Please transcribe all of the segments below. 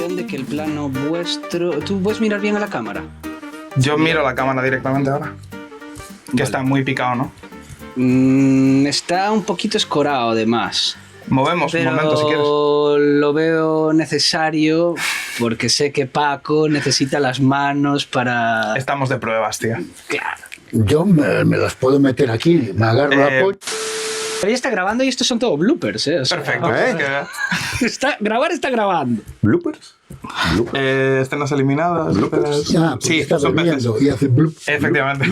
sensación de que el plano vuestro... ¿Tú puedes mirar bien a la cámara? Yo miro la cámara directamente ahora. Que Vale. está muy picado, ¿no? Está un poquito escorado, además. Movemos Pero un momento, si quieres. lo veo necesario porque sé que Paco necesita las manos para... Estamos de pruebas, tío. Claro. Yo me las puedo meter aquí, me agarro la polla. Pero ya está grabando y estos son todo bloopers, ¿eh? O sea, Perfecto. grabar está grabando. ¿Bloopers? Escenas eliminadas. Bloopers. Ya, porque Sí, está son bebiendo peces. y hace bloop. Efectivamente.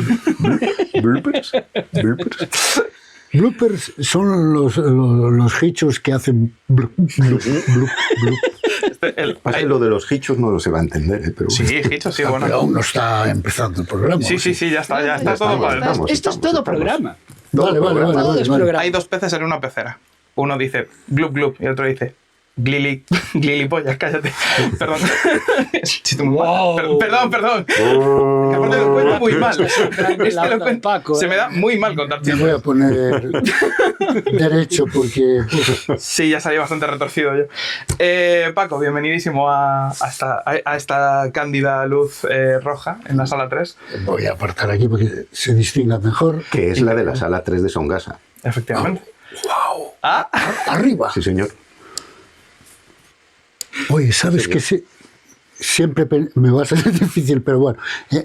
¿Bloopers? ¿Bloopers? Bloopers son los hichos que hacen bloop, bloop, bloop, bloop. Pasa que lo de los hichos no lo se va a entender, pero Sí, Hicho, sí, bueno. Pero aún no está empezando el programa. Sí, sí, sí, ya está todo para el estamos. Esto es todo estamos. programa. Vale. Todo es programa. Hay dos peces en una pecera. Uno dice glup glup y el otro dice glilipollas, cállate. Perdón. Chiste muy mal. Wow. Perdón. Que aparte lo cuento muy mal. La onda de Paco, Se me da muy mal contar Me voy a chistes. poner derecho porque... Sí, ya salí bastante retorcido yo. Paco, bienvenidísimo a esta cándida luz roja en la sala 3. Voy a apartar aquí porque se distinga mejor. que es la de la sala 3 de Songasa. Efectivamente. ¡Wow! Ah, ¡Arriba! Sí, señor. Oye, ¿sabes qué? Siempre me va a ser difícil, pero bueno,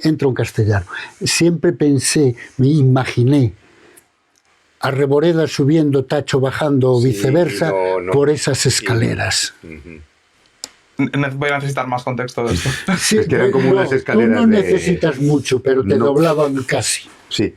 entro en castellano. Siempre pensé, me imaginé a Reboreda subiendo, Tacho bajando o Sí, viceversa no. por esas escaleras. voy a necesitar más contexto de esto. Sí, Es que eran como unas escaleras tú no de- necesitas mucho, pero te No. doblaban casi. Sí.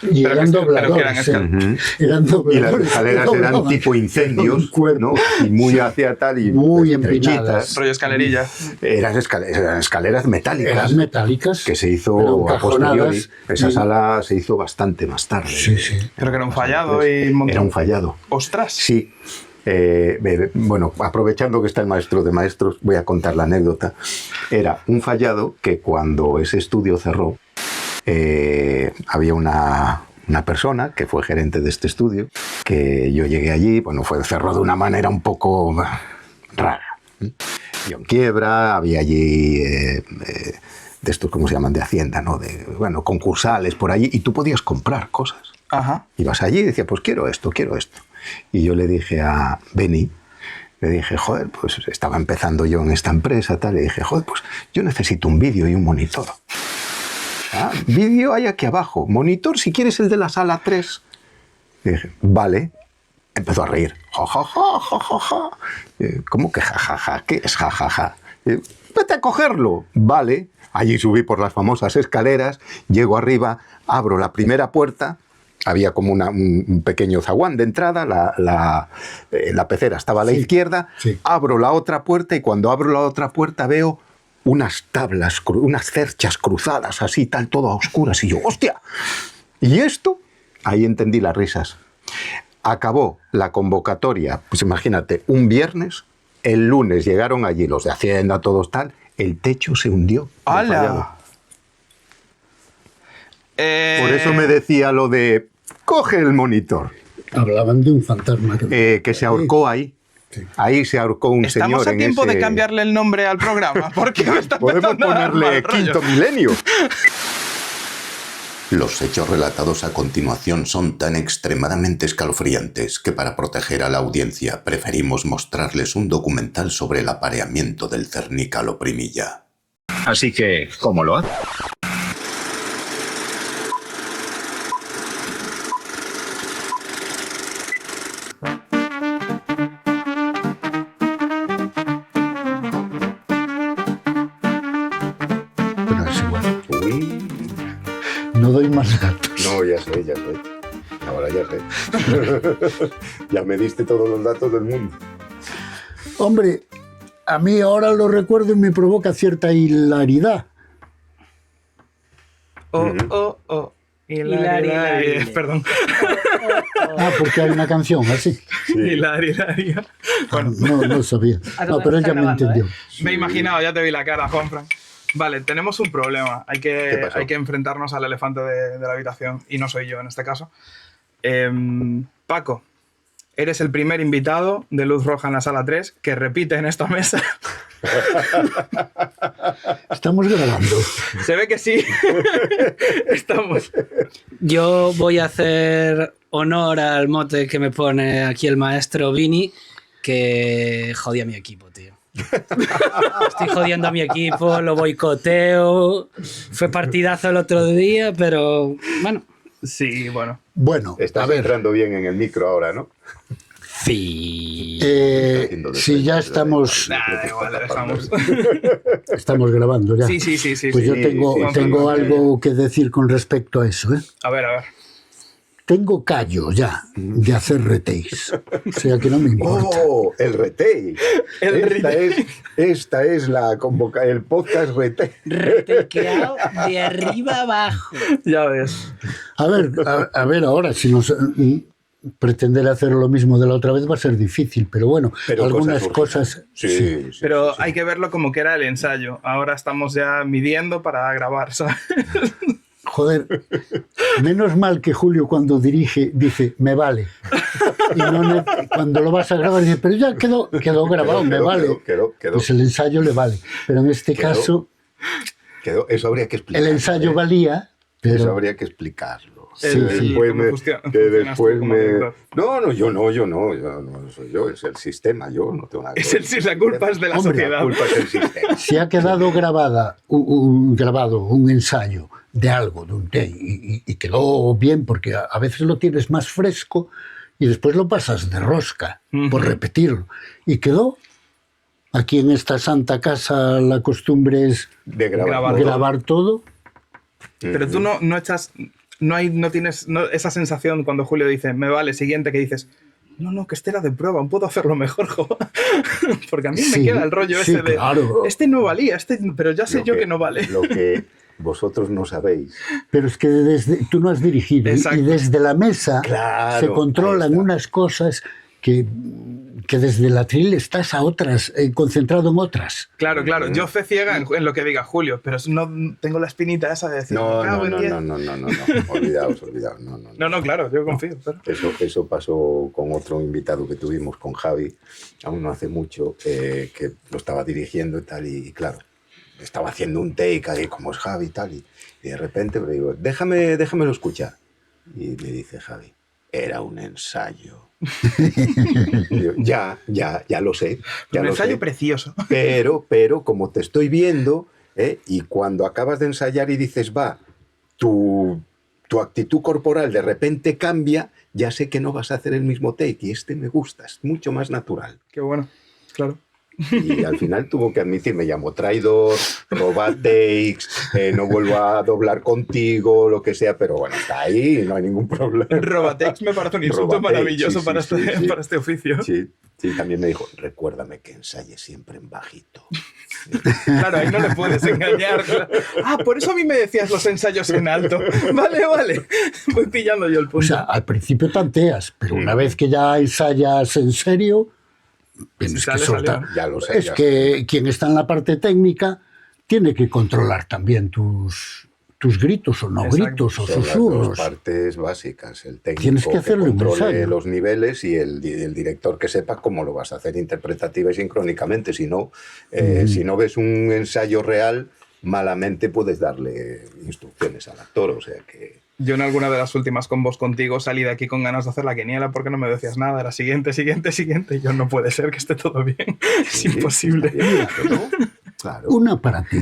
Y Pero eran que eran dobladores. escaleras. Eran Y las dobladores. escaleras te eran doblaban tipo incendios, el cuerpo. ¿no? Y muy hacia tal y Muy estrechitas. empinadas. Rollo escalerilla. Eran escaleras metálicas. Eran metálicas. Que se pero hizo a posteriori. encajonadas Esa y- sala se hizo bastante más tarde. Sí, sí. Creo que era un fallado y un montón. Era un fallado. ¡Ostras! Sí. Bueno, aprovechando que está el maestro de maestros, voy a contar la anécdota. Era un fallado que cuando ese estudio cerró, había una persona que fue gerente de este estudio, que yo llegué allí, bueno, cerró de una manera un poco rara. Yo en quiebra, había allí de estos, ¿cómo se llaman? De Hacienda, ¿no? Bueno, concursales por allí, y tú podías comprar cosas. Ajá. Ibas allí y decía, pues quiero esto. Y yo le dije a Beni, le dije, joder, pues estaba empezando yo en esta empresa, tal, le dije, joder, pues yo necesito un vídeo y un monitor. Ah, vídeo hay aquí abajo, monitor si quieres el de la sala 3. Le dije, vale. Empezó a reír. Ja, ja, ja, ja, ja, ja. ¿Cómo que ja, ja, ja? ¿Qué es ja, ja, ja? Vete a cogerlo. Vale. Allí subí por las famosas escaleras, llego arriba, abro la primera puerta. Había como un pequeño zaguán de entrada, la pecera estaba a la izquierda, sí. abro la otra puerta y cuando abro la otra puerta veo unas tablas, unas cerchas cruzadas, así, tal, todas oscuras. Y yo, ¡hostia! ¿Y esto? Ahí entendí las risas. Acabó la convocatoria, pues imagínate, un viernes, el lunes llegaron allí los de Hacienda, todos tal, el techo se hundió. del fallado. ¡Hala! Por eso me decía lo de, coge el monitor, Hablaban de un fantasma que se ahorcó ahí. Sí. Ahí se ahorcó un ¿Estamos señor a tiempo en ese... de cambiarle el nombre al programa? Porque me está Podemos empezando a dar ponerle mal rollo. Quinto Milenio. Los hechos relatados a continuación son tan extremadamente escalofriantes que para proteger a la audiencia preferimos mostrarles un documental sobre el apareamiento del cernicaloprimilla. Así que, ¿cómo lo hace? Pero es igual. Uy, No doy más datos. no, ya sé. Ahora ya sé. Ya me diste todos los datos del mundo. Hombre, a mí ahora lo recuerdo y me provoca cierta hilaridad. Oh. Hilari, hilari. Perdón. Ah, porque hay una canción así. Hilaria. Bueno, No sabía. No, pero ella me entendió. me he imaginado, ya te vi la cara, Juanfran. Vale, tenemos un problema. Hay ¿Qué pasó? que enfrentarnos al elefante de la habitación, y no soy yo en este caso. Paco, eres el primer invitado de Luz Roja en la sala 3 que repite en esta mesa Estamos grabando. Se ve que sí. Estamos. Yo voy a hacer honor al mote que me pone aquí el maestro Vini, que jodí a mi equipo, tío. Estoy jodiendo a mi equipo, lo boicoteo. Fue partidazo el otro día, pero bueno. Sí, bueno. Bueno, a Estás ver, entrando bien en el micro ahora, ¿no? Sí. si ya estamos Nada, igual, le dejamos. grabando ya. Sí, sí, sí, sí. Pues sí. yo tengo sí. algo que decir con respecto a eso, ¿eh? A ver, a ver. Tengo callo ya de hacer retakes. O sea que no me importa. ¡Oh! El retake. El Esta es la el podcast retake. Retequeado de arriba abajo. Ya ves. A ver ahora, si nos pretender hacer lo mismo de la otra vez va a ser difícil, pero bueno, Pero algunas surgen. cosas... Sí. Pero hay que verlo como que era el ensayo. Ahora estamos ya midiendo para grabar, ¿sabes? Joder, menos mal que Julio cuando dirige dice, me vale. Y no cuando lo vas a grabar dice, pero ya quedó grabado, me vale. Quedó. Pues el ensayo le vale. Pero en este caso, Eso habría que explicarlo. el ensayo valía, Eso pero... habría que explicarlo. Sí, Después ¿cómo me- funciona- que funcionas después tú como me... director? No, yo no soy yo, es el sistema, yo no tengo nada que ver. La culpa es de la Hombre, sociedad. La culpa es el sistema. Si ha quedado grabado un ensayo de algo, de un take, y quedó bien, porque a veces lo tienes más fresco y después lo pasas de rosca por repetirlo. Y quedó. Aquí en esta santa casa la costumbre es De grabar. grabar todo. Pero tú no echas... No tienes esa sensación cuando Julio dice, me vale, siguiente, que dices, no, que este era de prueba, puedo hacerlo mejor, jo". Porque a mí me Sí, queda el rollo sí, ese de, claro. este no valía, pero ya sé Lo yo que no vale. Lo que vosotros no sabéis. Pero es que tú no has dirigido Exacto. y desde la mesa Claro, se controlan ahí está. unas cosas que desde el atril estás a otras, concentrado en otras. Claro, yo fe ciega en lo que diga Julio, pero no tengo la espinita esa de decir, No, "Me cago en 10". olvidaos, no. No, claro, yo confío. Pero... Eso pasó con otro invitado que tuvimos, con Javi, aún no hace mucho, que lo estaba dirigiendo y tal, y claro, estaba haciendo un take ahí, como es Javi y tal, y de repente le digo, déjamelo escuchar. Y me dice Javi, era un ensayo. Y yo, ya lo sé. Ya un lo ensayo sé. precioso. Pero como te estoy viendo, y cuando acabas de ensayar y dices, va, tu actitud corporal de repente cambia, ya sé que no vas a hacer el mismo take y este me gusta, es mucho más natural. Qué bueno, claro. Y al final tuvo que admitir, me llamo traidor, roba takes, no vuelvo a doblar contigo, lo que sea, pero bueno, está ahí, no hay ningún problema. Robatex me parece un insulto Robatex, maravilloso sí, para, sí, sí. para este oficio. Sí, también me dijo, recuérdame que ensayes siempre en bajito. Claro, ahí no le puedes engañar. Claro. Ah, por eso a mí me decías los ensayos en alto. Vale. Voy pillando yo el O punto. sea, al principio tanteas, pero una vez que ya ensayas en serio, tienes Si sale, que soltar. salió. Ya lo sé. Es que quien está en la parte técnica tiene que controlar también tus gritos o no Exacto. gritos o Son las dos susurros. partes básicas. El técnico Tienes que hacerlo en controle ensayo. los niveles y el director que sepa cómo lo vas a hacer interpretativa y sincrónicamente. Si no ves un ensayo real, malamente puedes darle instrucciones al actor. O sea que... Yo en alguna de las últimas combos contigo salí de aquí con ganas de hacer la quiniela porque no me decías nada. Era siguiente. Y yo, no puede ser que esté todo bien. Es Sí, imposible. está bien, ¿no? Claro. Una para ti.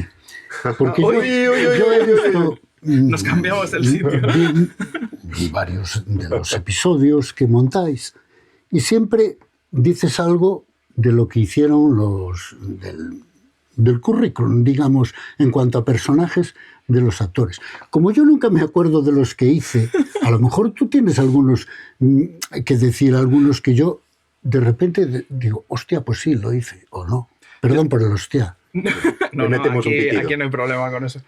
Porque yo Uy. he visto... Nos cambiamos el sitio. Vi varios de los episodios que montáis y siempre dices algo de lo que hicieron los del currículum, digamos, en cuanto a personajes de los actores. Como yo nunca me acuerdo de los que hice, a lo mejor tú tienes algunos que decir, algunos que yo de repente digo, hostia, pues sí, lo hice, o no. Perdón por el hostia. No, metemos un pitido. aquí no hay problema con eso.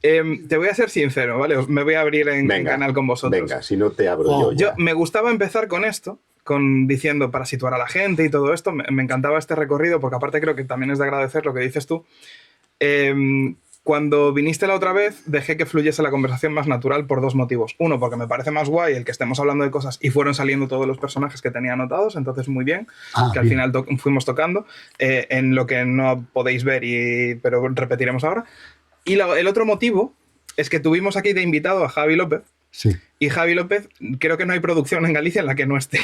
Te voy a ser sincero, ¿vale? Me voy a abrir en canal con vosotros. Venga, si no te abro Yo me gustaba empezar con esto, diciendo para situar a la gente y todo esto. Me encantaba este recorrido porque aparte creo que también es de agradecer lo que dices tú. Cuando viniste la otra vez, dejé que fluyese la conversación más natural por 2 motivos. Uno, porque me parece más guay el que estemos hablando de cosas y fueron saliendo todos los personajes que tenía anotados, entonces muy bien, que al bien. final fuimos tocando en lo que no podéis ver, pero repetiremos ahora. Y el otro motivo es que tuvimos aquí de invitado a Javi López, Sí. y Javi López, creo que no hay producción en Galicia en la que no esté.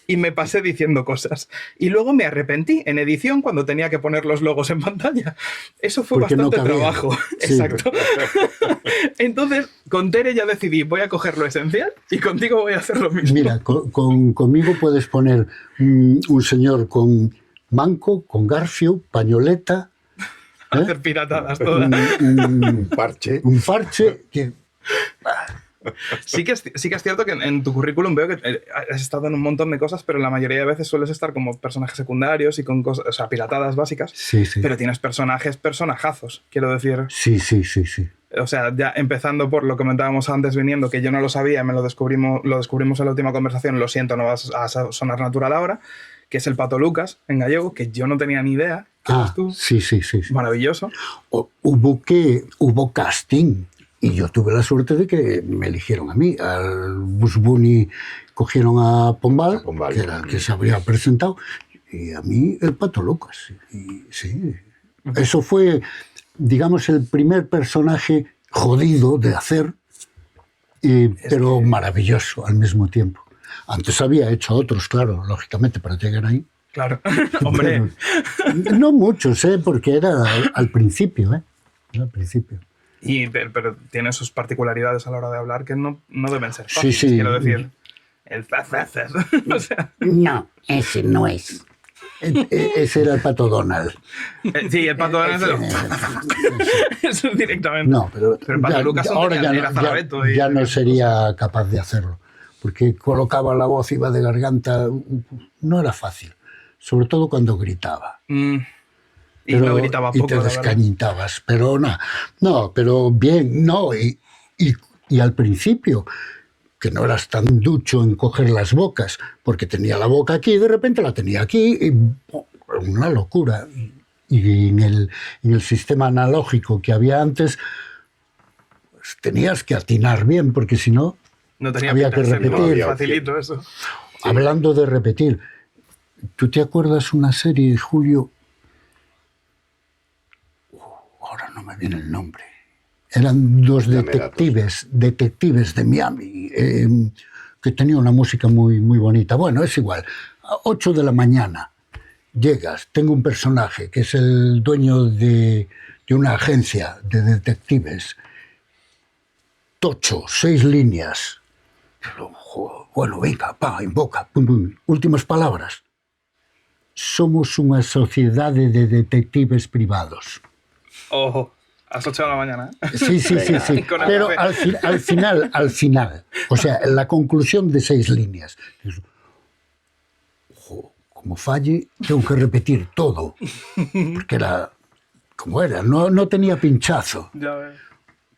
Y me pasé diciendo cosas. Y luego me arrepentí en edición cuando tenía que poner los logos en pantalla. Eso fue Porque no bastante cabía. trabajo. Sí. Exacto. Entonces, con Tere ya decidí, voy a coger lo esencial y contigo voy a hacer lo mismo. Mira, conmigo puedes poner un señor con manco, con garfio, pañoleta, Hacer piratadas todas. Un parche. un parche que... Sí que es cierto que en tu currículum veo que has estado en un montón de cosas, pero la mayoría de veces sueles estar como personajes secundarios y con cosas, o sea, piratadas básicas. Sí, sí. Pero tienes personajazos, quiero decir. Sí, sí, sí, sí. O sea, ya empezando por lo que comentábamos antes viniendo, que yo no lo sabía, lo descubrimos en la última conversación, lo siento, no va a sonar natural ahora, que es el Pato Lucas, en gallego, que yo no tenía ni idea. ¿Qué eres tú? sí, sí, sí. sí. Maravilloso. Hubo casting y yo tuve la suerte de que me eligieron a mí. Al Bugs Bunny cogieron a Pombal, A Pombal. que era el que se habría presentado, y a mí el Pato Lucas. Y sí, eso fue, digamos, el primer personaje jodido de hacer, pero maravilloso al mismo tiempo. Antes había hecho otros, claro, lógicamente, para llegar ahí. Claro. Hombre, Pero no muchos, porque era al principio, Era al principio. pero tiene sus particularidades a la hora de hablar que no deben ser Sí, fáciles, sí. quiero decir. El zazazaz. O sea, No, ese no es. Ese era el Pato Donald. sí, el Pato Donald eso es directamente. No, pero el Pato Lucas ahora era Zarabeto. ya no sería capaz de hacerlo, porque colocaba la voz, iba de garganta, no era fácil, sobre todo cuando gritaba. Y no gritaba y poco, te la verdad. descañitabas, pero no, pero bien, no, y al principio, que no eras tan ducho en coger las bocas, porque tenía la boca aquí y de repente la tenía aquí, y, una locura. Y en el sistema analógico que había antes, pues, tenías que atinar bien, porque si no, No tenía había que pinta de ser repetir. muy facilito eso. Hablando de repetir, ¿tú te acuerdas una serie, Julio? Ahora no me viene el nombre. Eran dos Dame detectives de Miami, que tenían una música muy, muy bonita. Bueno, es igual. A 8 de la mañana llegas, tengo un personaje que es el dueño de una agencia de detectives. Tocho, 6 líneas. Bueno, venga, invoca, pum, pum. Últimas palabras. Somos una sociedad de detectives privados. Ojo, a las 8 de la mañana. Sí. Con el Pero café. al final, o sea, la conclusión de 6 líneas. Como falle, tengo que repetir todo. Porque era como era, no tenía pinchazo. Ya ves.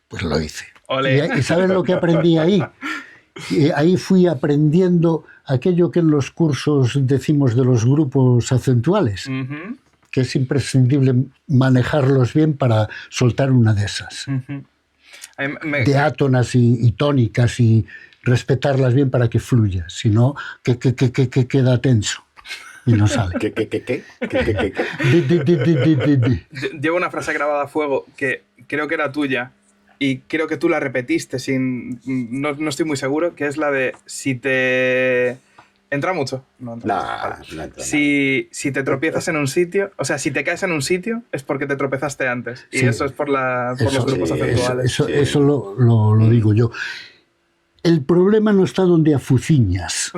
Pues lo hice. Ole. ¿Y sabes lo que aprendí ahí? Ahí fui aprendiendo aquello que en los cursos decimos de los grupos acentuales, Ujú, que es imprescindible manejarlos bien para soltar una de esas. ujú. De átonas y tónicas, y respetarlas bien para que fluya. Si no, que queda tenso y no sale. ¿Qué? Di. Llevo una frase grabada a fuego que creo que era tuya y creo que tú la repetiste no estoy muy seguro, que es la de si te... ¿Entra mucho? No entra mucho. Vale. No entra Si te tropiezas en un sitio, o sea, si te caes en un sitio es porque te tropezaste antes. Y Sí. eso es por los grupos sí, acentuales. Eso lo digo yo. El problema no está donde afuciñas.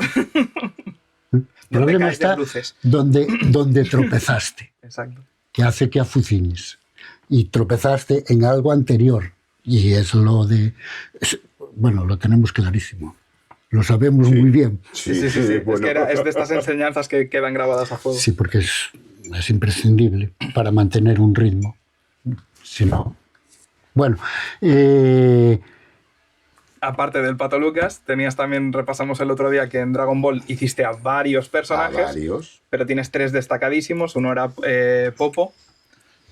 El problema caes de está bruces. donde tropezaste, Exacto. que hace que afuciñes. Y tropezaste en algo anterior. Y es lo de... bueno, lo tenemos clarísimo. Lo sabemos muy bien. Sí. bueno. Es de estas enseñanzas que quedan grabadas a fuego. Sí, porque es imprescindible para mantener un ritmo. Si no... Bueno, Aparte del Pato Lucas, tenías también, repasamos el otro día, que en Dragon Ball hiciste a varios personajes, varios. pero tienes 3 destacadísimos. Uno era Popo,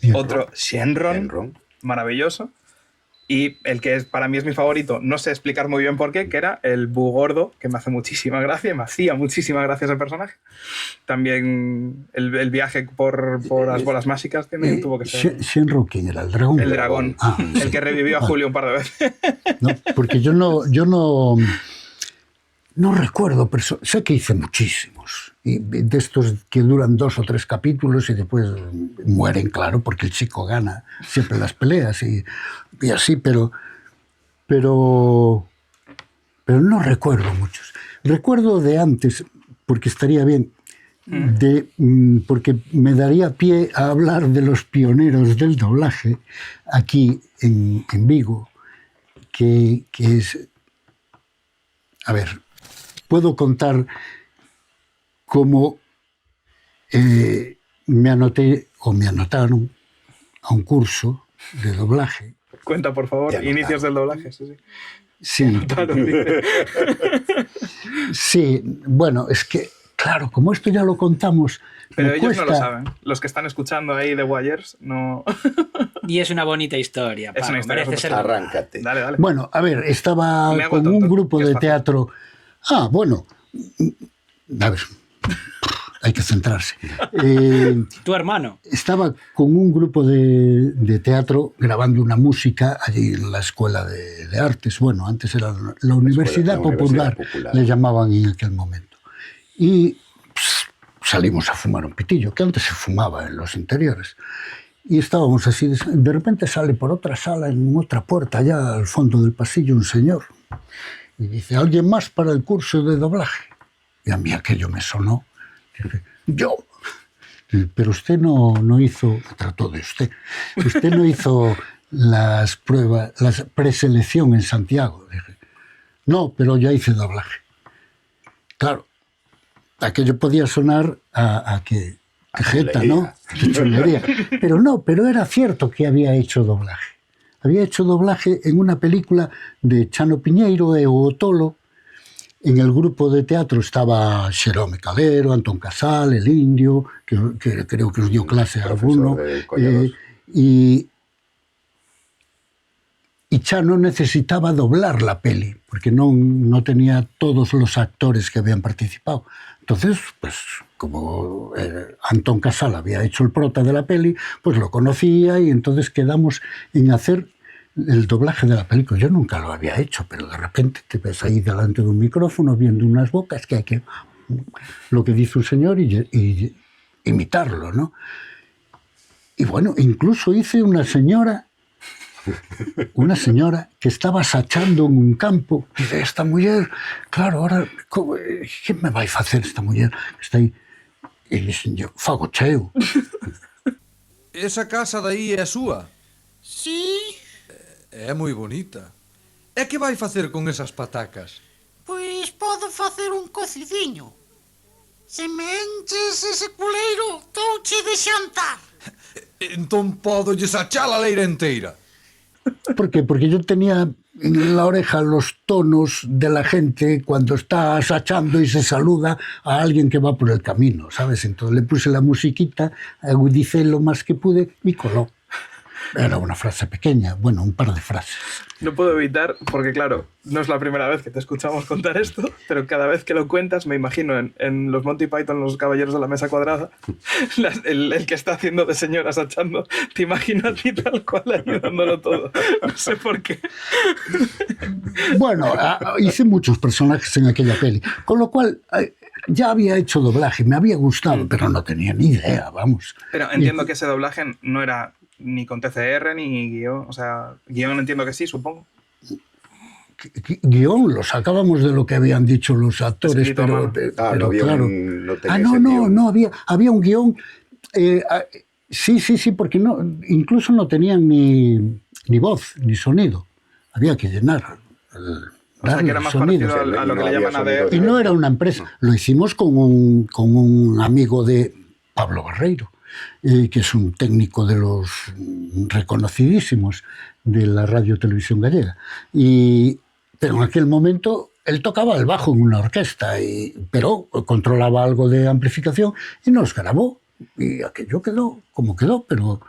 Shenron. otro Shenron, Shenron. maravilloso. Y el que para mí es mi favorito, no sé explicar muy bien por qué, que era el Bu Gordo, que me hace muchísima gracia, me hacía muchísima gracia ese personaje. También el viaje por las bolas mágicas también tuvo que ser. Shenron, ¿quién era? ¿El dragón? El dragón, el sí. que revivió a Julio un par de veces. No, porque yo no recuerdo, pero sé que hice muchísimos. Y de estos que duran 2 o 3 capítulos y después mueren, claro, porque el chico gana siempre las peleas y así, pero no recuerdo muchos. Recuerdo de antes, porque estaría bien, porque me daría pie a hablar de los pioneros del doblaje aquí en Vigo, que es... A ver, puedo contar cómo me anotaron a un curso de doblaje. Cuenta, por favor, inicios del doblaje. Sí. Sí. Sí, bueno, es que, claro, como esto ya lo contamos... Pero ellos no lo saben. Los que están escuchando ahí de Wires no... Y es una bonita historia. Es una historia. Merece ser... Arráncate. Dale. Bueno, a ver, estaba Me hago con tonto, un grupo que es de fácil. teatro... bueno, a ver, hay que centrarse. Tu hermano. Estaba con un grupo de teatro grabando una música allí en la Escuela de Artes. Bueno, antes era la Universidad Popular, le llamaban en aquel momento. Y salimos a fumar un pitillo, que antes se fumaba en los interiores. Y estábamos así, de repente sale por otra sala, en otra puerta, allá al fondo del pasillo, un señor. Y dice, ¿alguien más para el curso de doblaje? Y a mí aquello me sonó. Dije, yo. Pero usted no hizo, me trató de usted no hizo las pruebas, la preselección en Santiago. Dije, no, pero ya hice doblaje. Claro, aquello podía sonar a que jeta, ¿no? Qué chulería. Pero era cierto que había hecho doblaje. Había hecho doblaje en una película de Chano Piñeiro e o Tolo. En el grupo de teatro estaba Xerome Calero, Antón Casal, el Indio, que creo que os dio clase a alguno. Y Chano necesitaba doblar la peli, porque no tenía todos los actores que habían participado. Entonces, pues como Antón Casal había hecho el prota de la peli, pues lo conocía y entonces quedamos en hacer el doblaje de la película. Yo nunca lo había hecho, pero de repente te ves ahí delante de un micrófono viendo unas bocas que hay que... lo que dice un señor y imitarlo, ¿no? Y bueno, incluso hice una señora que estaba sachando en un campo. Dice, esta mujer, claro, ahora, ¿qué me vai facer esta mujer? Está aí. E dixen yo, fago cheo. Esa casa de aí é a súa? Sí, É moi bonita. E que vai facer con esas patacas? pois podo facer un cocidiño. Se me enches ese culeiro, touche de xantar. Entón podo lle sachar a leira inteira. ¿Por qué? Porque yo tenía en la oreja los tonos de la gente cuando está asachando y se saluda a alguien que va por el camino, ¿sabes? Entonces le puse la musiquita, agudicé lo más que pude y coló. Era una frase pequeña, bueno, un par de frases. No puedo evitar, porque claro, no es la primera vez que te escuchamos contar esto, pero cada vez que lo cuentas me imagino en los Monty Python, los Caballeros de la Mesa Cuadrada, el que está haciendo de señoras achando, te imagino a ti tal cual ayudándolo todo. No sé por qué. Bueno, hice muchos personajes en aquella peli, con lo cual ya había hecho doblaje, me había gustado, pero no tenía ni idea, vamos. Pero entiendo que ese doblaje no era ni con TCR ni guión, o sea, guión entiendo que sí, supongo. Guión lo sacábamos de lo que habían dicho los actores, Escrito a pero mano. pero había claro. no tenía ese guión. No, había un guión. Sí, porque incluso no tenían ni voz, ni sonido. Había que llenar. O sea, que era más sonido. parecido a lo que le llaman ADR. Y no era una empresa. Lo hicimos con un amigo de Pablo Barreiro, que es un técnico de los reconocidísimos de la Radio Televisión Gallega. Pero en aquel momento él tocaba el bajo en una orquesta, pero controlaba algo de amplificación y nos grabó. Y aquello quedó como quedó, Pero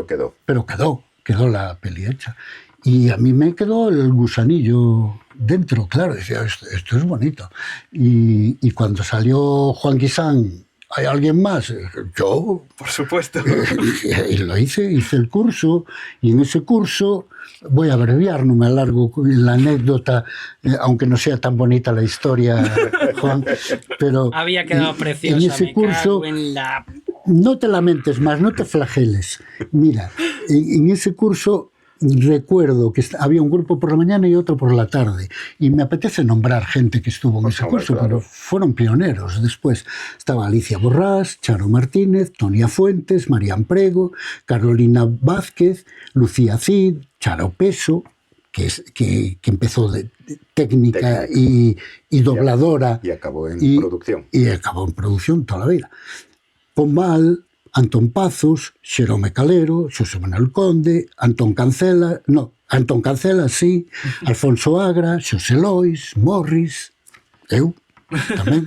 quedó. pero quedó. quedó la peli hecha. Y a mí me quedó el gusanillo dentro, claro, decía, esto es bonito. Y cuando salió Juan Guisán, ¿hay alguien más? Yo. Por supuesto. Y lo hice el curso, y en ese curso, voy a abreviar, no me alargo en la anécdota, aunque no sea tan bonita la historia, Juan, pero Había quedado preciosa. en ese me curso, cago en la... no te lamentes más, no te flageles. Mira, en ese curso recuerdo que había un grupo por la mañana y otro por la tarde, y me apetece nombrar gente que estuvo en ese curso, claro. pero fueron pioneros. Después estaba Alicia Borrás, Charo Martínez, Tonia Fuentes, Marian Prego, Carolina Vázquez, Lucía Cid, Charo Peso, que empezó de técnica y dobladora. Y acabó en producción. Y acabó en producción toda la vida. Pombal, Antón Pazos, Xerome Calero, Xosé Manuel Conde, Antón Cancela, sí, Alfonso Agra, Xosé Lois, Morris, eu tamén.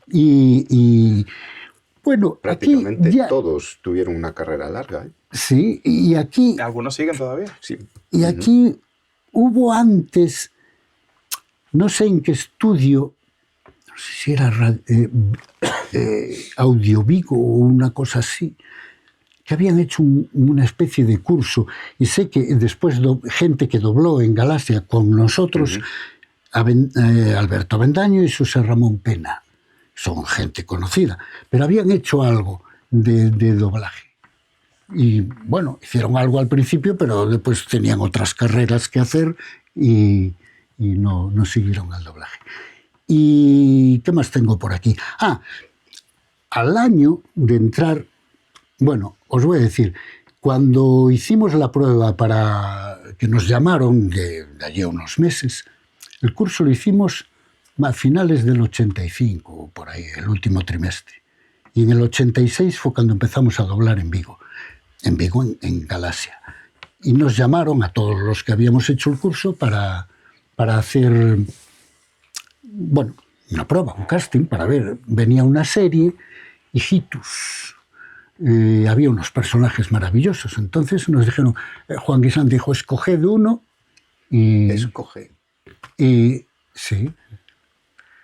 E bueno, Prácticamente aquí ya, todos tuvieron una carrera larga. sí, y aquí Algunos siguen todavía. Sí. y aquí hubo antes, no sé en qué estudio, no sé si era Audiovigo o una cosa así, que habían hecho una especie de curso, y sé que después gente que dobló en Galaxia con nosotros, Alberto Avendaño y José Ramón Pena, son gente conocida, pero habían hecho algo de doblaje. Y bueno, hicieron algo al principio, pero después tenían otras carreras que hacer y no siguieron el doblaje. ¿Y qué más tengo por aquí? Al año de entrar, bueno, os voy a decir, cuando hicimos la prueba para que nos llamaron de allí a unos meses, el curso lo hicimos a finales del 85, por ahí, el último trimestre. Y en el 86 fue cuando empezamos a doblar en Vigo, en Galaxia. Y nos llamaron a todos los que habíamos hecho el curso para hacer, bueno, una prueba, un casting, para ver. Venía una serie, Hijitus. Había unos personajes maravillosos. Entonces nos dijeron, Juan Guisán dijo, escoged uno y... Escoge. Y sí,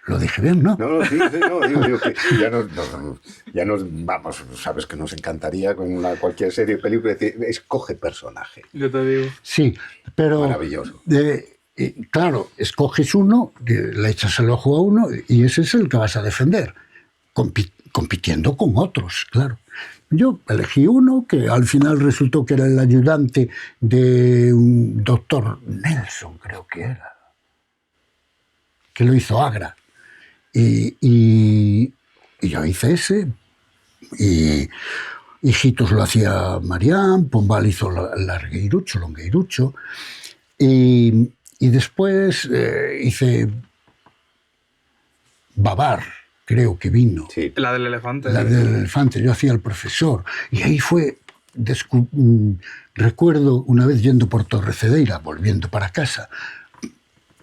lo dije bien, ¿no? No, sí, digo que ya nos vamos, sabes que nos encantaría con cualquier serie o película decir, escoge personaje. Yo te digo. Sí, pero... Maravilloso. Claro, escoges uno, le echas el ojo a uno y ese es el que vas a defender, compitiendo con otros, claro. Yo elegí uno que al final resultó que era el ayudante de un doctor Nelson, creo que era, que lo hizo Agra. Y yo hice ese, y Hijitos lo hacía Marián, Pombal hizo Longueirucho, y después hice Babar, creo que vino. Sí. La del elefante. La del elefante, yo hacía el profesor. Y ahí fue, recuerdo una vez yendo por Torrecedeira, volviendo para casa,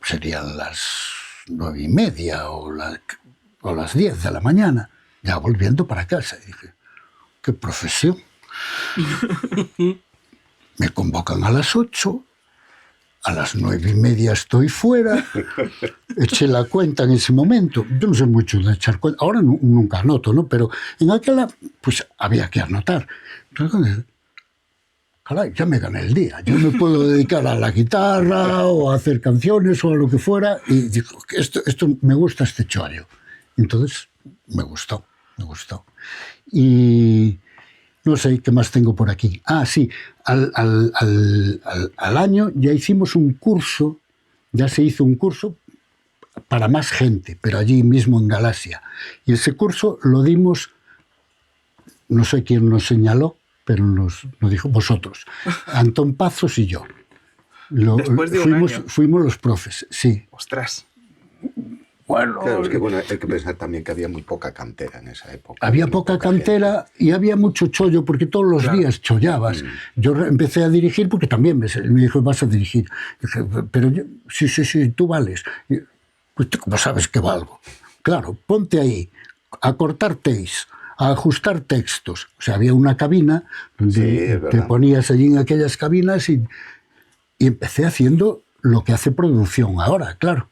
serían las 9:30 o las 10 de la mañana, ya volviendo para casa. Y dije, qué profesión. Me convocan a las 8, a las 9:30 estoy fuera, eché la cuenta en ese momento. Yo no sé mucho de echar cuenta, ahora nunca anoto, ¿no? Pero en aquella, pues había que anotar. Entonces, caray, ya me gané el día. Yo me puedo dedicar a la guitarra o a hacer canciones o a lo que fuera. Y digo, esto me gusta este chollo. Entonces, me gustó. Y no sé qué más tengo por aquí. Sí, al año ya hicimos un curso, ya se hizo un curso para más gente, pero allí mismo en Galaxia. Y ese curso lo dimos, no sé quién nos señaló, pero nos dijo vosotros, Antón Pazos y yo. Después de un año. Fuimos los profes, sí. Ostras. Bueno, Claro, es que bueno, hay que pensar también que había muy poca cantera en esa época. había poca cantera y había mucho chollo, porque todos los días chollabas. Yo empecé a dirigir porque también me dijo, vas a dirigir. Dije, pero yo, sí, tú vales. Pues tú, ¿cómo sabes que valgo? Claro, ponte ahí, a cortar teis, a ajustar textos. O sea, había una cabina donde Sí, es te verdad. ponías allí en aquellas cabinas y empecé haciendo lo que hace producción ahora, claro.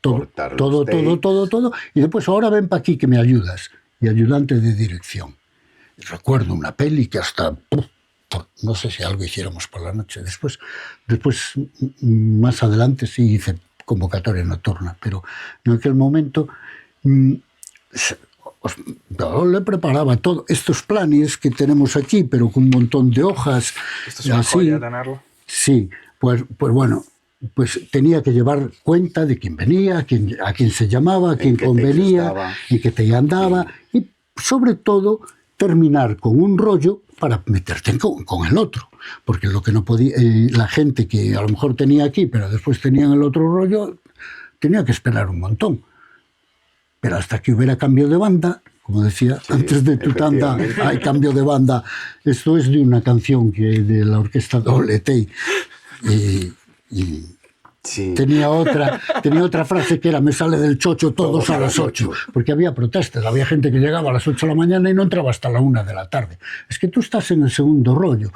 Todo, Cortar los todo, takes. todo. Y después, ahora ven para aquí que me ayudas. Y ayudante de dirección. Recuerdo una peli que hasta... no sé si algo hiciéramos por la noche. Después, más adelante sí hice convocatoria nocturna, pero en aquel momento yo le preparaba todo. Estos planes que tenemos aquí, pero con un montón de hojas. Esto es una joya tenerlo. Sí, pues bueno, pues tenía que llevar cuenta de quién venía, a quién se llamaba, a quién qué convenía, texto estaba. en qué te andaba, y sobre todo terminar con un rollo para meterte con el otro. Porque lo que no podía, la gente que a lo mejor tenía aquí, pero después tenían el otro rollo, tenía que esperar un montón. Pero hasta que hubiera cambio de banda, como decía, antes de tu tanda hay cambio de banda. Esto es de una canción de la orquesta WT. Sí. Tenía otra frase que era: me sale del chocho todos a las 8, porque había protestas, había gente que llegaba a las 8 de la mañana y no entraba hasta la 1 de la tarde. Es que tú estás en el segundo rollo.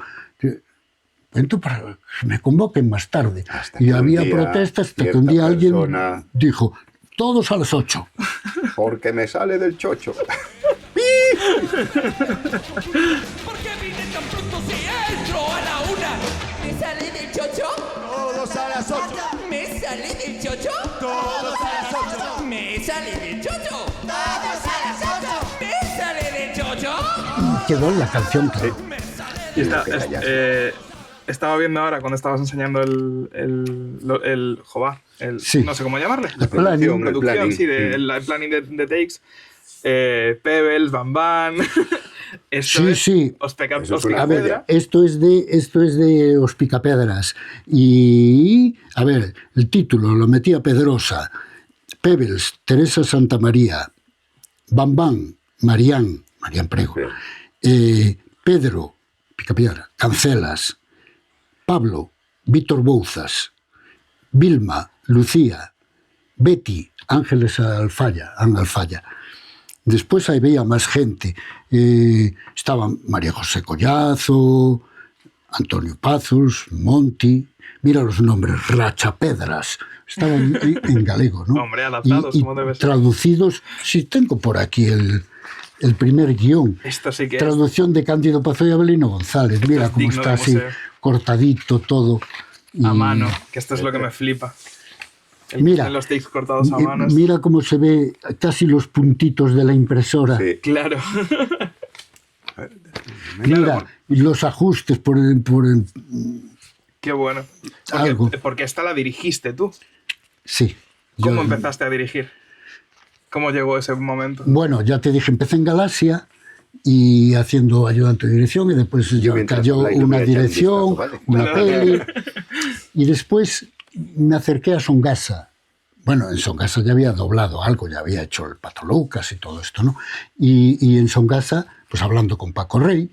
Entonces, para que me convoquen más tarde. Hasta Y que un había día protestas hasta que cierta un día alguien persona- dijo: todos a las 8. Porque me sale del chocho. ¿Por qué vine tan pronto si entro a la 1? ¿Me sale del chocho? Todos a las 8. ¿Me sale del chocho? Todos a las 8. ¿Me sale del chocho? Todos a las 8. ¿Me sale del chocho? Y quedó la canción clara. Y estaba viendo ahora cuando estabas enseñando el Jobá, Sí. no sé cómo llamarle. El planning. Producción, El planning. sí, el planning de takes. Pebbles, Bam Bam. Esto Sí, es sí. Os Pica Eso es una A ver, Pedra. esto es de Os Picapedras. Y, a ver, el título lo metía Pedrosa. Pebbles, Teresa Santamaría. Bam Bam, Marián Prego. Pedro, Picapiedra, Cancelas. Pablo, Víctor Bouzas. Vilma, Lucía. Betty, Ángeles Alfaya. Después ahí veía más gente. Estaban María José Collazo, Antonio Pazos, Monti. Mira los nombres, Rachapedras. Estaban en galego, ¿no? Hombre, adaptados, y como debe ser. traducidos. Sí, tengo por aquí el primer guión. Esto sí que es. Traducción de Cándido Pazo y Abelino González. Mira es cómo digno está de así, museo. cortadito todo. A Y mano, que esto es lo que me flipa. Mira, Los takes cortados a mano. mira cómo se ve casi los puntitos de la impresora. Sí. Claro. Mira, y los ajustes por el... Qué bueno. Algo. Porque esta la dirigiste tú. Sí. ¿Cómo yo- empezaste a dirigir? ¿Cómo llegó ese momento? Bueno, ya te dije, empecé en Galaxia y haciendo ayudante de dirección, y después ya mientras cayó online le una voy a echar un dirección, vistazo, ¿vale? una peli, y después me acerqué a Songasa. Bueno, en Songasa ya había doblado algo, ya había hecho el Pato Lucas y todo esto, ¿no? Y en Songasa, pues hablando con Paco Rey,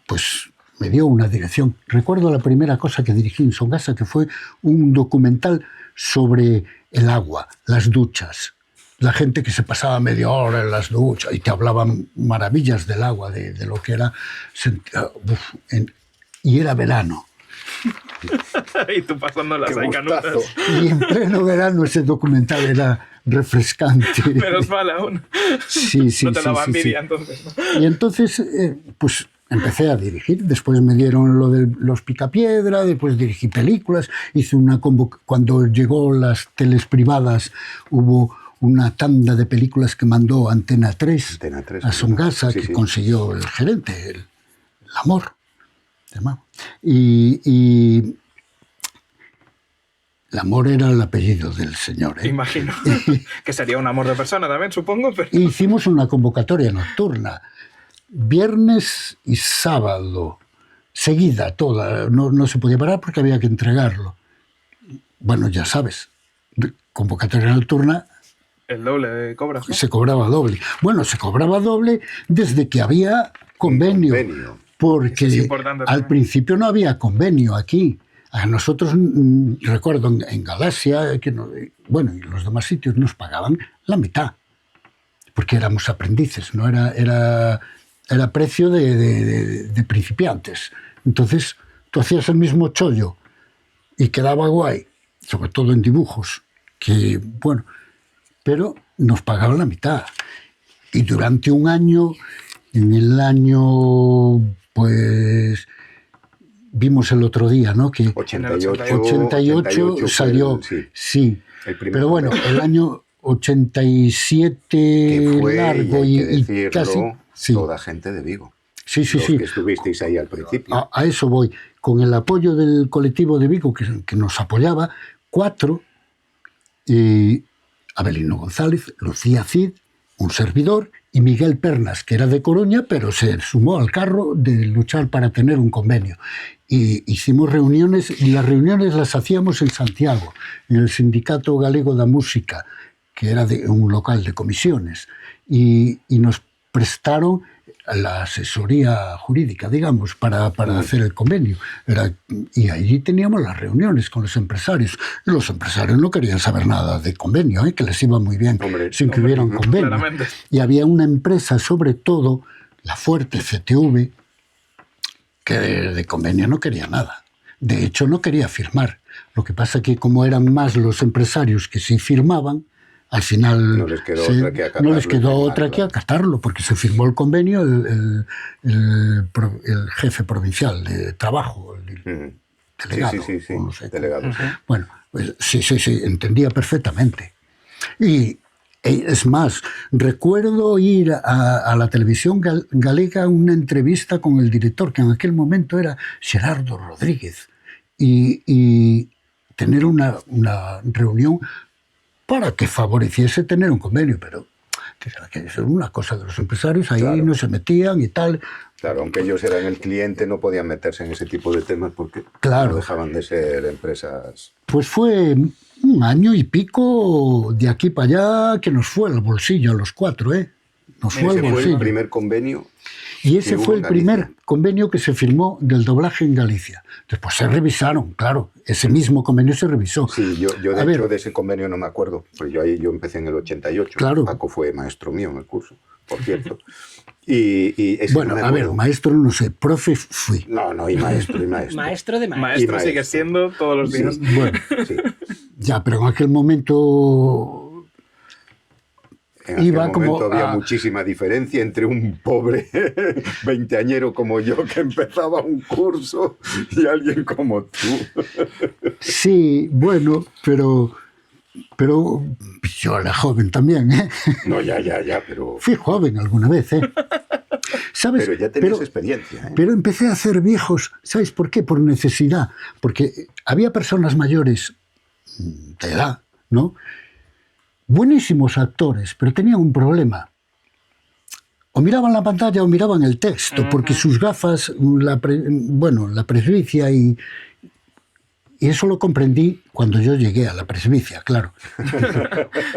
pues me dio una dirección. Recuerdo la primera cosa que dirigí en Songasa, que fue un documental sobre el agua, las duchas. La gente que se pasaba media hora en las duchas y te hablaban maravillas del agua, de lo que era. Y era verano. Y tú pasando las Qué canutas. gustazo. Y en pleno verano ese documental era refrescante. Menos mal aún. Sí, sí, No te sí, daba sí, envidia, sí. entonces. ¿no? Y entonces, pues empecé a dirigir. Después me dieron lo de los Picapiedra, después dirigí películas. Hice una cuando llegó las teles privadas, hubo una tanda de películas que mandó Antena 3, Antena 3, a Songasa, sí, que sí. consiguió el gerente, el amor. Y el amor era el apellido del señor. Imagino. Que sería un amor de persona también, supongo. Pero... Hicimos una convocatoria nocturna, viernes y sábado, seguida toda. No se podía parar porque había que entregarlo. Bueno, ya sabes, convocatoria nocturna. El doble de cobras, ¿no? Se cobraba doble. Bueno, se cobraba doble desde que había convenio. Porque Eso es importante al también. principio no había convenio aquí. A nosotros, recuerdo en Galaxia, bueno, y los demás sitios nos pagaban la mitad. porque éramos aprendices, ¿no? Era precio de principiantes. Entonces, tú hacías el mismo chollo y quedaba guay, sobre todo en dibujos, que, bueno, pero nos pagaban la mitad. Y durante un año, en el año, pues, vimos el otro día, ¿no? Que 88 salió, sí. Pero bueno, el año 87 que fue, largo y casi... Sí. Toda gente de Vigo. Sí. Que estuvisteis ahí al principio. A eso voy. Con el apoyo del colectivo de Vigo, que nos apoyaba, 4, Abelino González, Lucía Cid, un servidor, y Miguel Pernas, que era de Coruña, pero se sumó al carro de luchar para tener un convenio. Y hicimos reuniones, y las reuniones las hacíamos en Santiago, en el Sindicato Galego da Música, que era de un local de comisiones, y nos prestaron la asesoría jurídica, digamos, para hacer el convenio. Y allí teníamos las reuniones con los empresarios. Los empresarios no querían saber nada de convenio, que les iba muy bien sin que hubiera un convenio. Claramente. Y había una empresa, sobre todo, la fuerte CTV, que de convenio no quería nada. De hecho, no quería firmar. Lo que pasa que como eran más los empresarios que sí firmaban, al final no les quedó otra que acatarlo, porque se firmó el convenio el jefe provincial de trabajo, el delegado. No sé. Delegado. Bueno, pues sí, entendía perfectamente. Y es más, recuerdo ir a la televisión galega a una entrevista con el director, que en aquel momento era Gerardo Rodríguez, y tener una reunión para que favoreciese tener un convenio, pero que es una cosa de los empresarios, ahí claro, no se metían y tal. Claro, aunque ellos eran el cliente, no podían meterse en ese tipo de temas porque claro, no dejaban de ser empresas. Pues fue un año y pico de aquí para allá que nos fue al bolsillo a los 4, ¿eh? Nos fue al bolsillo. Fue el primer convenio. Y ese fue el primer convenio que se firmó del doblaje en Galicia. Después se revisaron, claro, ese mismo convenio se revisó. Sí, yo de hecho de ese convenio no me acuerdo, pues yo empecé en el 88. Claro. Paco fue maestro mío en el curso, por cierto. Y bueno, a ver, maestro no sé, profe fui. No, y maestro. Maestro de maestro. Maestro sigue siendo todos los días. Sí, bueno, sí. Ya, pero en aquel momento... En aquel momento había muchísima diferencia entre un pobre veinteañero como yo que empezaba un curso y alguien como tú. Sí, bueno, pero yo era joven también, ¿eh? No, ya, pero... Fui joven alguna vez, ¿eh? ¿Sabes? Pero ya tenías experiencia, ¿eh? Pero empecé a hacer viejos, ¿sabes por qué? Por necesidad. Porque había personas mayores de edad, ¿no? Buenísimos actores, pero tenían un problema. O miraban la pantalla o miraban el texto, porque sus gafas, la presbicia y eso lo comprendí cuando yo llegué a la presbicia, claro.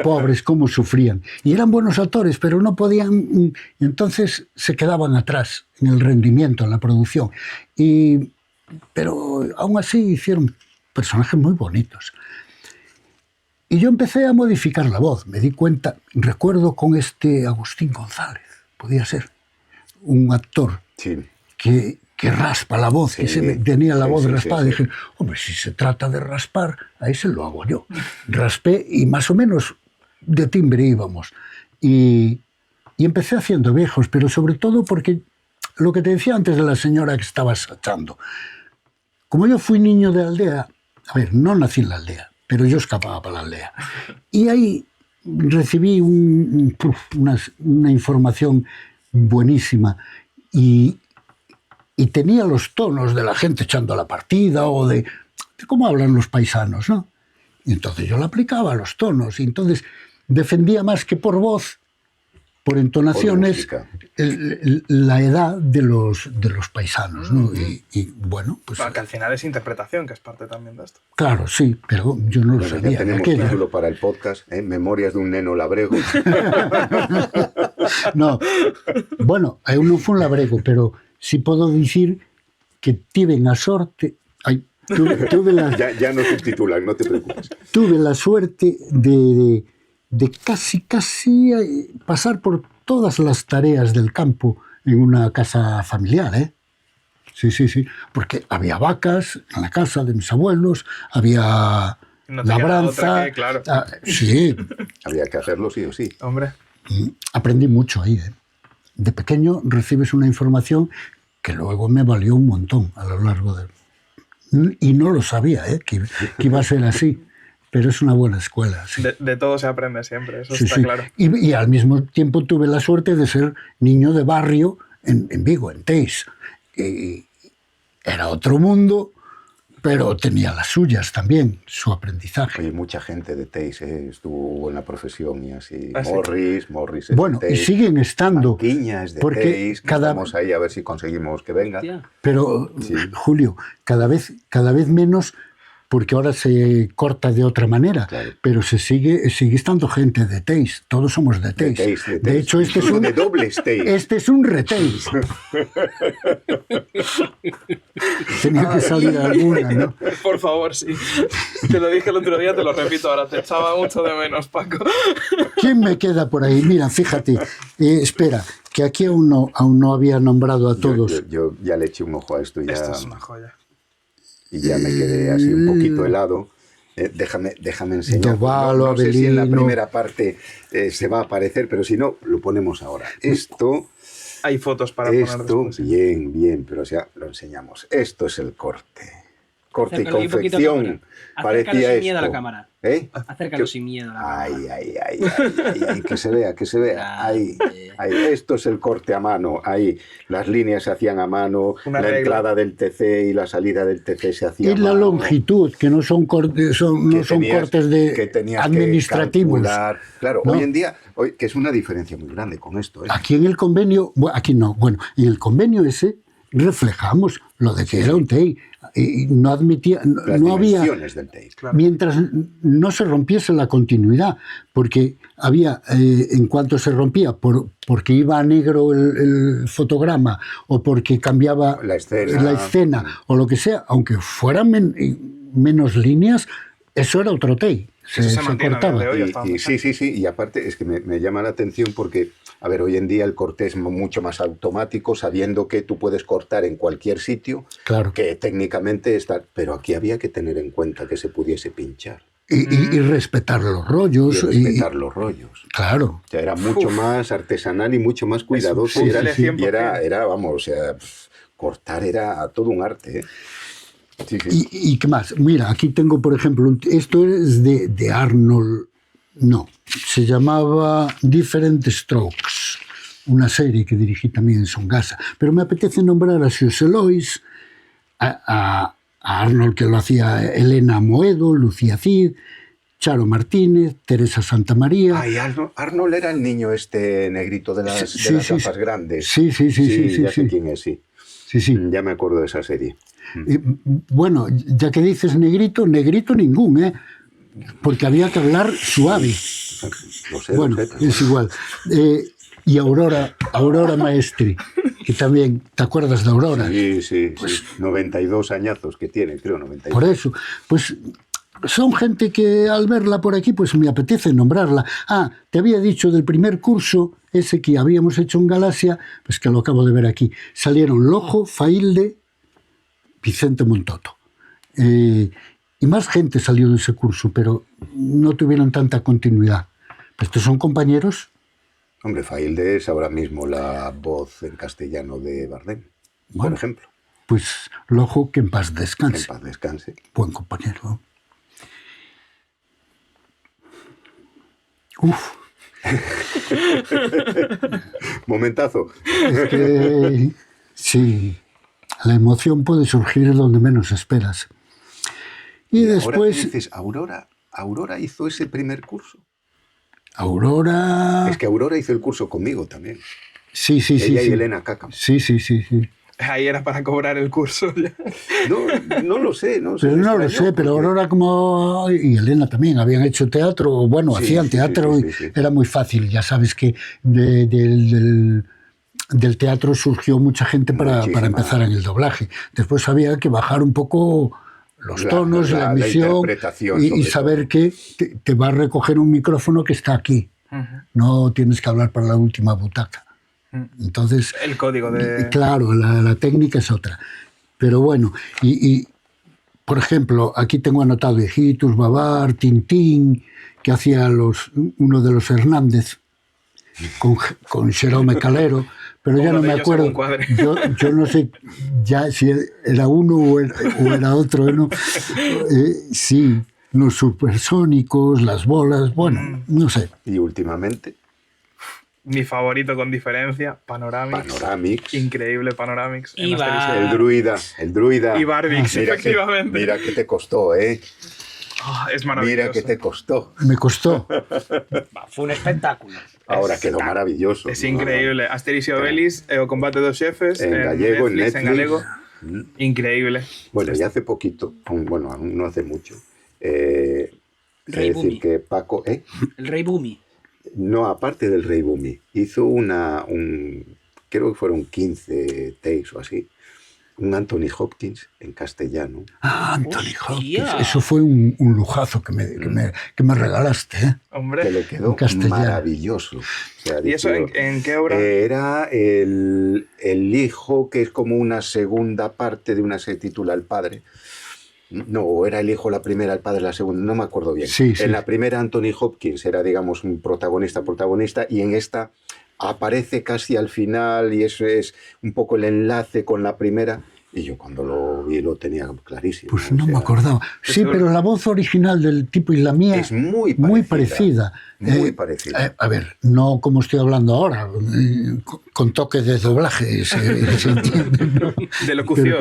Pobres, cómo sufrían. Y eran buenos actores, pero no podían... Entonces se quedaban atrás en el rendimiento, en la producción. Pero aún así hicieron personajes muy bonitos. Y yo empecé a modificar la voz, me di cuenta, recuerdo con Agustín González, podía ser, un actor que raspa la voz, que tenía la voz raspada. Dije, hombre, si se trata de raspar, ahí se lo hago yo. Raspé y más o menos de timbre íbamos. Y empecé haciendo viejos, pero sobre todo porque lo que te decía antes de la señora que estabas echando. Como yo fui niño de aldea, a ver, no nací en la aldea, pero yo escapaba para la aldea. Y ahí recibí una información buenísima y tenía los tonos de la gente echando la partida o de cómo hablan los paisanos, ¿no? Y entonces yo la aplicaba a los tonos y entonces defendía más que por voz, por entonaciones, la edad de los paisanos, ¿no? Y bueno, pues... Bueno, que al final es interpretación, que es parte también de esto. Claro, sí, pero yo no lo sabía. Ya tenemos título para el podcast, Memorias de un neno labrego. No, bueno, no fue un labrego, pero sí puedo decir que tuve la sorte... Ya no subtitulan, no te preocupes. Tuve la suerte de casi pasar por todas las tareas del campo en una casa familiar, ¿eh? Sí, porque había vacas en la casa de mis abuelos, había No te queda labranza. otra que, claro. Sí, Había que hacerlo sí o sí. Hombre. aprendí mucho ahí, ¿eh? De pequeño recibes una información que luego me valió un montón a lo largo de... Y no lo sabía, ¿eh? que iba a ser así. Pero es una buena escuela. Sí. De todo se aprende siempre, eso Sí, está sí. claro. Y al mismo tiempo tuve la suerte de ser niño de barrio en Vigo, en Teis. Y era otro mundo, pero tenía las suyas también, su aprendizaje. Oye, mucha gente de Teis estuvo en la profesión y así. ¿Ah, sí? Morris es Bueno, de y Teis. siguen estando. Quiña es de porque Teis. cada- Estamos ahí a ver si conseguimos que venga. Hostia. Pero, Sí. Julio, cada vez menos, porque ahora se corta de otra manera, Claro. pero sigue estando gente de Teis. Todos somos de De Teis. Teis, de De Teis. hecho, este es Incluso un... de dobles Teis. Este es un reteis. Tenía que salir alguna, ¿no? Por favor, sí. Te lo dije el otro día, te lo repito ahora. Te echaba mucho de menos, Paco. ¿Quién me queda por ahí? Mira, fíjate. Espera, que aquí aún no había nombrado a todos. Yo ya le eché un ojo a esto y Esto es una joya. ya me quedé así un poquito helado. Déjame enseñar. Dovalo, No sé si en la Avelino. primera parte se va a aparecer, pero si no, lo ponemos ahora. Esto, Hay fotos para poner después. bien, pero o sea, lo enseñamos. Esto es el corte. Corte y Acércalo un poquito a confección. cámara. Acércalo Parecía sin miedo a la esto. cámara. ¿Eh? Acércalo Que- sin miedo a la cámara. Ay, que se vea. Ahí. Esto es el corte a mano, ahí. Las líneas se hacían a mano, Una la regla. entrada del TC y la salida del TC se hacía Es a la mano. longitud, que no son cortes, no Que son tenías- cortes que tenías que administrativos. calcular. Claro, No. hoy en día, que es una diferencia muy grande con esto. ¿eh? Aquí en el convenio, aquí no, bueno, en el convenio ese reflejamos lo de que era un TEI. Y no admitía, Las no había, dimensiones del TEI. mientras no se rompiese la continuidad, porque había, en cuanto se rompía, porque iba a negro el fotograma o porque cambiaba La escena. o lo que sea, aunque fueran menos líneas, eso era otro TEI. Eso se mantiene a día cortaba. de hoy. hasta donde Sí, y aparte es que me llama la atención porque, a ver, hoy en día el corte es mucho más automático, sabiendo que tú puedes cortar en cualquier sitio, Claro. que técnicamente está, pero aquí había que tener en cuenta que se pudiese pinchar Y respetar los rollos. y respetar los rollos. Claro. O sea, era mucho más artesanal y mucho más cuidadoso. Sí, y era, sí, sí. y era, vamos, o sea, cortar era todo un arte. ¿eh? Sí. ¿Y qué más? Mira, aquí tengo, por ejemplo, esto es de Arnold, no, se llamaba Different Strokes, una serie que dirigí también en Songasa, pero me apetece nombrar a Xosé Lois, a Arnold, que lo hacía Elena Moedo, Lucía Cid, Charo Martínez, Teresa Santamaría. Ay, Arnold era el niño este negrito de las, Sí, de las sí, gafas sí. grandes. Sí, ya sé sí. quién es, sí. Sí. Ya me acuerdo de esa serie. Bueno, ya que dices negrito ningún, ¿eh? Porque había que hablar suave. Lo sé, Bueno, lo sé. es igual. Y Aurora Maestri, que también, ¿te acuerdas de Aurora? Sí. 92 añazos que tiene, creo, 92. Por eso, pues son gente que al verla por aquí, pues me apetece nombrarla. Ah, te había dicho del primer curso, ese que habíamos hecho en Galaxia, pues que lo acabo de ver aquí. Salieron Lojo, Failde, Vicente Montoto. Y más gente salió de ese curso, pero no tuvieron tanta continuidad. Estos son compañeros. Hombre, Failde es ahora mismo la voz en castellano de Bardem, Bueno. por ejemplo. Pues Lojo, que en paz Que en descanse. paz descanse. Buen compañero. Uf, Momentazo. es que sí, la emoción puede surgir donde menos esperas. Y Ahora después, que dices, Aurora hizo ese primer curso. Aurora... Es que Aurora hizo el curso conmigo también. Sí. Ella y Elena Cácamo. Sí. Ahí era para cobrar el curso. Ya. No lo sé, no sé. Pero me no lo extrañó, sé, pero porque- Aurora como... Y Elena también habían hecho teatro, o bueno, Sí, hacían sí, teatro, sí. y era muy fácil. Ya sabes que del teatro surgió mucha gente para Muchísima. empezar en el doblaje. Después había que bajar un poco los tonos, la la emisión interpretación, y sobre saber que te va a recoger un micrófono que está aquí. No tienes que hablar para la última butaca. Entonces, El código de... claro, la técnica es otra. Pero bueno, por ejemplo, aquí tengo anotado Hijitus, Babar, Tintín, que hacía uno de los Hernández con Jerome Calero, pero ya Uno no de me ellos acuerdo. según cuadre. Yo no sé ya si era uno o era otro. ¿No? Sí, los supersónicos, las bolas, bueno, no sé. Y últimamente, Mi favorito con diferencia, Panoramix. Panoramix. Increíble Panoramix. en Y Asterix y El druida. Y Barbix, Mira efectivamente. mira que te costó, ¿eh? Es maravilloso. Mira que te costó. Me costó. Fue un espectáculo. Ahora quedó maravilloso. Es increíble. Asterix y Obelix, O combate dos jefes. En gallego, en Netflix. En galego. Increíble. Bueno, y hace poquito, bueno, aún no hace mucho, Rey es Bumi. decir, que Paco, El Rey Bumi. no, aparte del Rey Bumi, hizo creo que fueron 15 takes o así, un Anthony Hopkins en castellano. Ah, Anthony Hopkins. Hostia. Eso fue un lujazo que me regalaste, ¿eh? Hombre. Que le quedó En castellano. maravilloso. O sea, ¿Y eso dice, en qué obra? Era el hijo, que es como una segunda parte de una, se titula El Padre. No, era el hijo la primera, el padre la segunda, no me acuerdo bien. Sí, sí. En la primera Anthony Hopkins era, digamos, un protagonista, y en esta aparece casi al final y eso es un poco el enlace con la primera. Y yo cuando lo vi lo tenía clarísimo. Pues o no sea, me acordaba. Sí, pero la voz original del tipo y la mía Es muy parecida. muy parecida. A ver, no como estoy hablando ahora, con toque de doblaje, se entiende, ¿no? De locución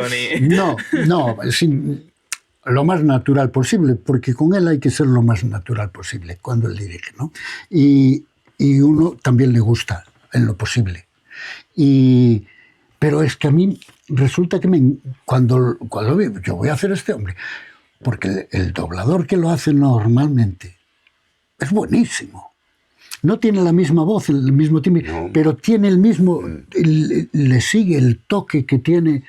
Pero, no, lo más natural posible, porque con él hay que ser lo más natural posible cuando él dirige, ¿no? Y uno también le gusta en lo posible. Pero es que a mí resulta que cuando yo voy a hacer este hombre, porque el doblador que lo hace normalmente es buenísimo. No tiene la misma voz, el mismo timbre, pero tiene el mismo, le sigue el toque que tiene,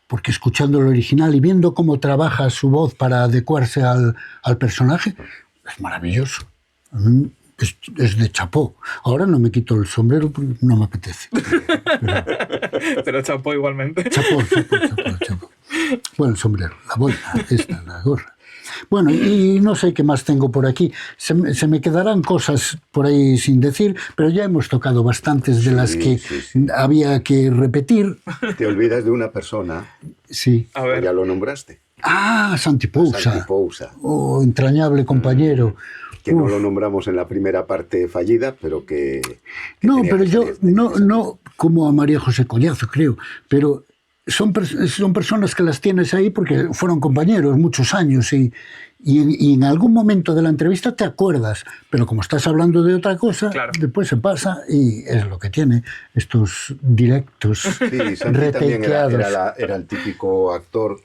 porque escuchando el original y viendo cómo trabaja su voz para adecuarse al personaje, es maravilloso. Es de chapó. Ahora no me quito el sombrero porque no me apetece. Pero chapó igualmente. Chapó. Bueno, el sombrero, la boina, la gorra. Bueno, y no sé qué más tengo por aquí. Se me quedarán cosas por ahí sin decir, pero ya hemos tocado bastantes de las que había que repetir. Te olvidas de una persona. Sí. A ver. Ya lo nombraste. Ah, Santi Pousa. Oh, entrañable compañero. Que no lo nombramos en la primera parte fallida, pero que no, pero yo no como a María José Collazo, creo, pero son personas que las tienes ahí porque fueron compañeros muchos años y en algún momento de la entrevista te acuerdas, pero como estás hablando de otra cosa, después se pasa y es lo que tiene estos directos Sí, Santi también retequeados. era el típico actor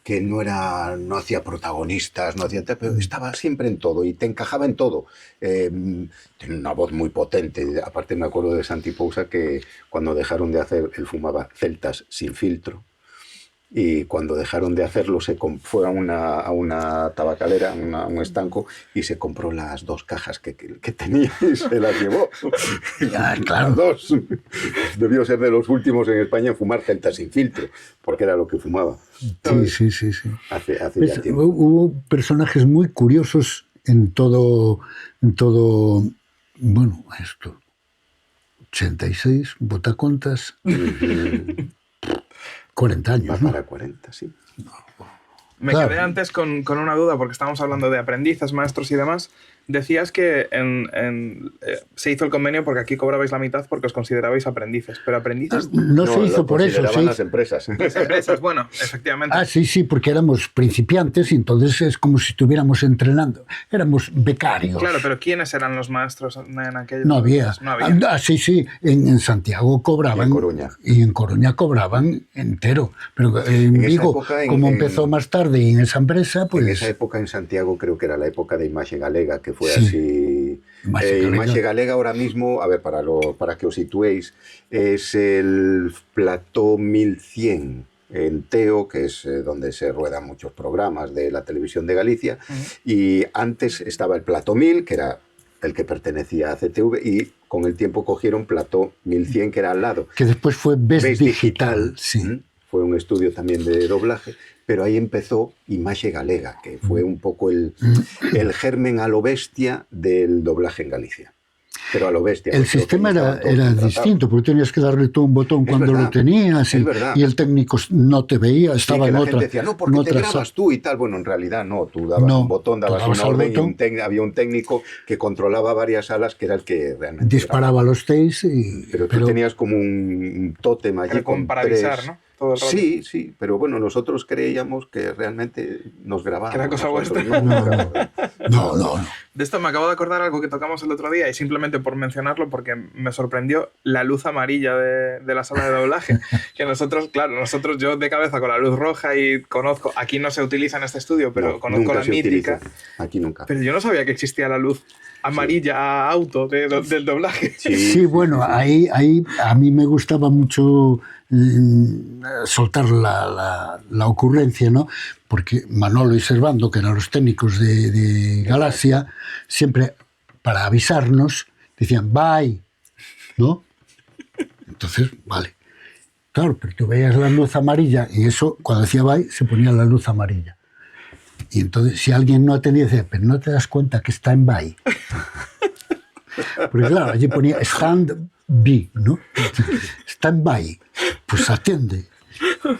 que no hacía protagonistas, pero estaba siempre en todo y te encajaba en todo. Tiene una voz muy potente. Aparte me acuerdo de Santi Pousa que cuando dejaron de hacer, él fumaba celtas sin filtro. Y cuando dejaron de hacerlo fue a una tabacalera, a un estanco, y se compró las 2 cajas que tenía y se las llevó. Ya, claro. Las 2. Debió ser de los últimos en España en fumar celtas sin filtro, porque era lo que fumaba. Sí. Hace Pues, ya tiempo. hubo personajes muy curiosos en todo, bueno, esto, 86, botacontas, 40 años, Va ¿no? para 40, sí. Me Claro. quedé antes con una duda, porque estábamos hablando de aprendices, maestros y demás. Decías que se hizo el convenio porque aquí cobrabais la mitad porque os considerabais aprendices, pero aprendices... No se hizo lo por eso, consideraban sí. las empresas. Las empresas, bueno, efectivamente. Sí, porque éramos principiantes y entonces es como si estuviéramos entrenando. Éramos becarios. Claro, pero ¿quiénes eran los maestros en aquellos No había. momentos? No había. Sí. En Santiago cobraban. Y en Coruña. Y en Coruña cobraban entero. Pero en esa Vigo, época, como empezó más tarde y en esa empresa, pues... En esa época en Santiago creo que era la época de Imaxe Galega, que fue Sí. así. Imaxe Galega. Imaxe Galega ahora mismo, a ver, para que os situéis, es el plató 1100 en Teo, que es donde se ruedan muchos programas de la televisión de Galicia, y antes estaba el Plató 1000, que era el que pertenecía a CTV, y con el tiempo cogieron Plató 1100, que era al lado. Que después fue Best Digital. Sí. Fue un estudio también de doblaje, pero ahí empezó Imaxe Galega, que fue un poco el germen a lo bestia del doblaje en Galicia. Pero a lo bestia. El sistema era distinto, porque tenías que darle tú un botón cuando lo tenías y el técnico no te veía, estaba en otra. Gente decía, no, porque te grabas tú y tal. Bueno, en realidad no, tú dabas un botón, dabas una orden y había un técnico que controlaba varias salas que era el que realmente disparaba los takes. Pero tú tenías como un tótem allí con para avisar, ¿no? Todo el rato. Sí, pero bueno, nosotros creíamos que realmente nos grababan. Que era cosa vuestra. No. De esto me acabo de acordar algo que tocamos el otro día y simplemente por mencionarlo porque me sorprendió la luz amarilla de la sala de doblaje. Que nosotros, yo de cabeza con la luz roja y conozco, aquí no se utiliza en este estudio, pero conozco la mítica. Aquí nunca. Pero yo no sabía que existía la luz amarilla auto del doblaje. Sí, bueno, ahí a mí me gustaba mucho soltar la ocurrencia, ¿no? Porque Manolo y Servando, que eran los técnicos de Galaxia, siempre para avisarnos decían bye, ¿no? Entonces, vale. Claro, pero tú veías la luz amarilla y eso, cuando decía bye, se ponía la luz amarilla. Y entonces, si alguien no atendía, decía, pero no te das cuenta que está en bye. Porque claro, allí ponía stand by, ¿no? Stand by. Pues atiende.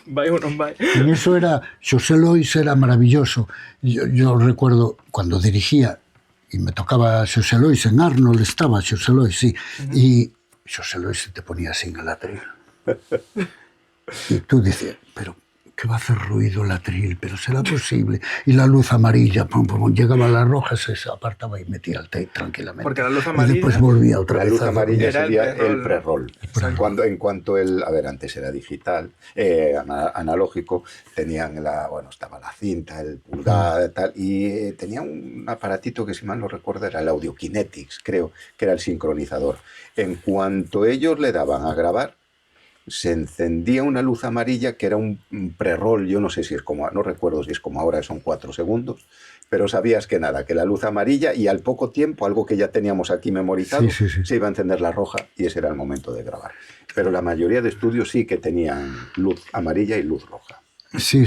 Bye o no bye. En eso Xosé Lois era maravilloso. Yo recuerdo cuando dirigía y me tocaba Xosé Lois, en Arnold estaba Xosé Lois, sí. Y Xosé Lois se te ponía así en el atril. Y tú decías, pero ¿qué va a hacer ruido el atril? ¿Pero será posible? Y la luz amarilla, pum, pum, llegaba la roja, se apartaba y metía el tape tranquilamente. Porque la luz amarilla... Y después volvía otra vez. La luz amarilla sería el pre-roll. En cuanto antes era digital, analógico, tenían estaba la cinta, el pulgada, tal, y tenía un aparatito que, si mal no recuerdo, era el Audio Kinetics, creo, que era el sincronizador. En cuanto ellos le daban a grabar, se encendía una luz amarilla que era un pre-roll, yo no sé si es como, no recuerdo si es como ahora, son 4 segundos, pero sabías que la luz amarilla, y al poco tiempo, algo que ya teníamos aquí memorizado, se iba a encender la roja y ese era el momento de grabar. Pero la mayoría de estudios sí que tenían luz amarilla y luz roja. Sí.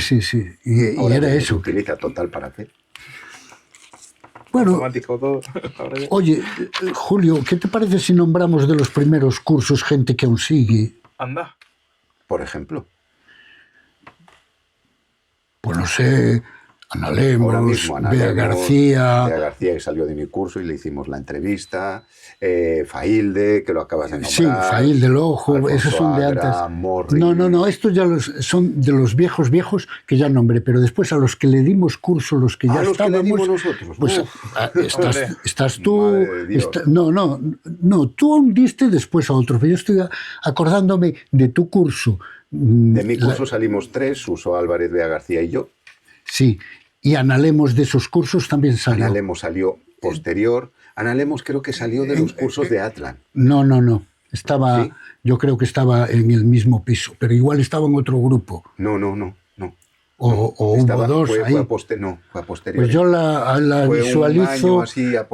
Y era eso. Se utiliza total para qué. Bueno, todo. Oye, Julio, ¿qué te parece si nombramos de los primeros cursos gente que aún sigue? Anda. Por ejemplo. Pues no sé, Ana Lemos, Bea García. Bea García, que salió de mi curso y le hicimos la entrevista. Failde, que lo acabas de nombrar. Sí, Failde Lojo, Alfonso esos son de antes. Morri. No, estos ya son de los viejos que ya nombré, pero después a los que le dimos curso, los que ya estábamos. Que le dimos nosotros. Pues estás tú. No, tú aún diste después a otros, pero yo estoy acordándome de tu curso. De mi curso salimos 3, Suso Álvarez, Bea García y yo. Sí. Y Ana Lemos de esos cursos también salió. Ana Lemos salió posterior. Ana Lemos creo que salió de los cursos de Atlan. No. Estaba, ¿sí? Yo creo que estaba en el mismo piso, pero igual estaba en otro grupo. No. O hubo dos ahí. Fue a posteriori. Pues yo la visualizo,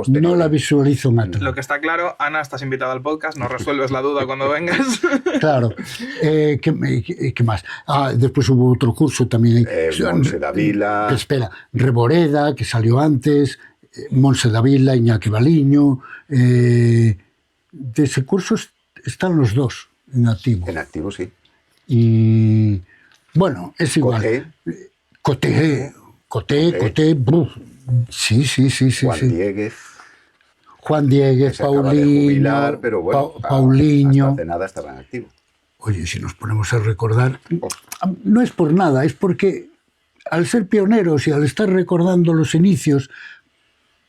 no la visualizo en Atlan. Lo que está claro, Ana, estás invitada al podcast, nos resuelves la duda cuando vengas. Claro. ¿Qué más? Después hubo otro curso también. Monse Davila. Espera, Reboreda, que salió antes, Monse Davila, Iñaki Baliño. De ese curso están los dos en activo. En activo, sí. Y bueno, es igual. Coté. Sí. Juan Dieguez, Paulinho, pero bueno, Paulinho. Hasta hace nada estaba en activo. Oye, si nos ponemos a recordar, no es por nada, es porque al ser pioneros y al estar recordando los inicios,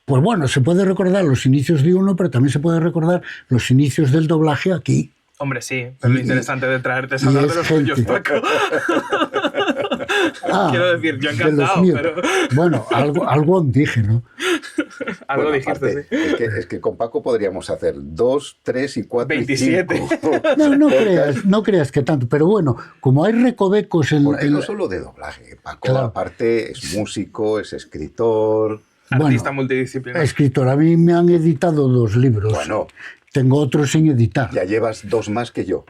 pues bueno, se puede recordar los inicios de uno, pero también se puede recordar los inicios del doblaje aquí. Hombre, sí, pero lo interesante de traerte es hablar de los tuyos, Paco. Quiero decir, yo encantado, pero... Bueno, algo dije, ¿no? Algo Bueno, dijiste, aparte, sí. es que con Paco podríamos hacer 2, 3 y 4 27. y 5. No creas que tanto, pero bueno, como hay recovecos en... Porque no solo de doblaje, Paco, Claro. aparte es músico, es escritor. Artista Bueno, multidisciplinar. escritor, a mí me han editado 2 libros. Bueno, Tengo otros sin editar. ya llevas 2 más que yo.